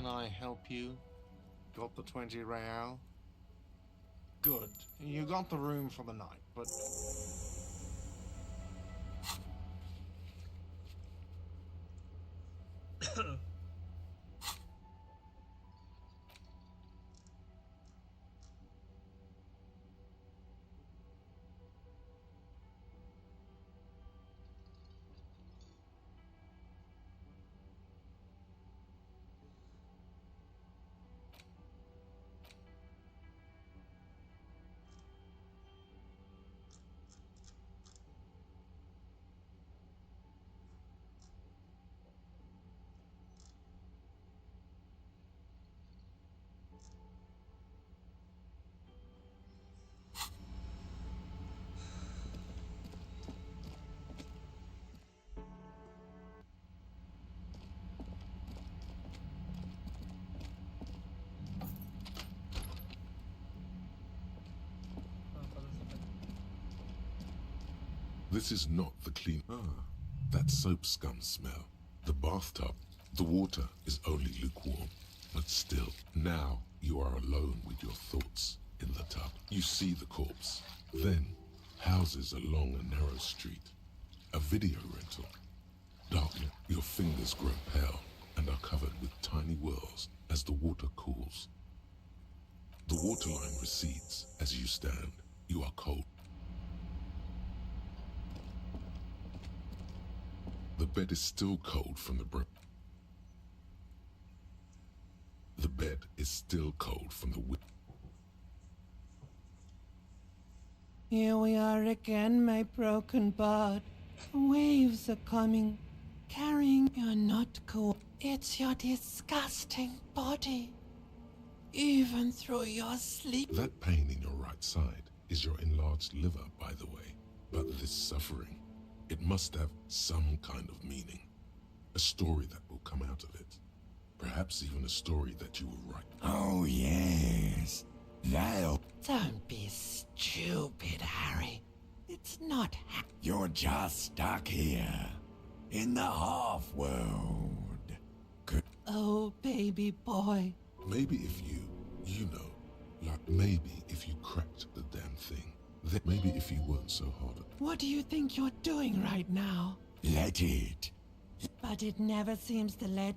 Can I help you? Got the 20 real? Good. You got the room for the night, but... This is not the clean... that soap scum smell. The bathtub, the water is only lukewarm. But still, now you are alone with your thoughts in the tub. You see the corpse. Then, houses along a narrow street. A video rental. Darkly, your fingers grow pale and are covered with tiny whirls as the water cools. The waterline recedes as you stand. You are cold. The bed is still cold from the brick. The bed is still cold from the wind. Here we are again, my broken bud. Waves are coming, carrying. You're not cool. It's your disgusting body. Even through your sleep. That pain in your right side is your enlarged liver, by the way. But this suffering, it must have some kind of meaning. A story that will come out of it. Perhaps even a story that you will write. Oh, yes. That'll... Don't be stupid, Harry. It's not You're just stuck here. In the half-world. Oh, baby boy. Maybe if you know, like maybe if you cracked the damn thing. Then maybe if you weren't so hard at... What do you think you're doing right now? Let it. But it never seems to let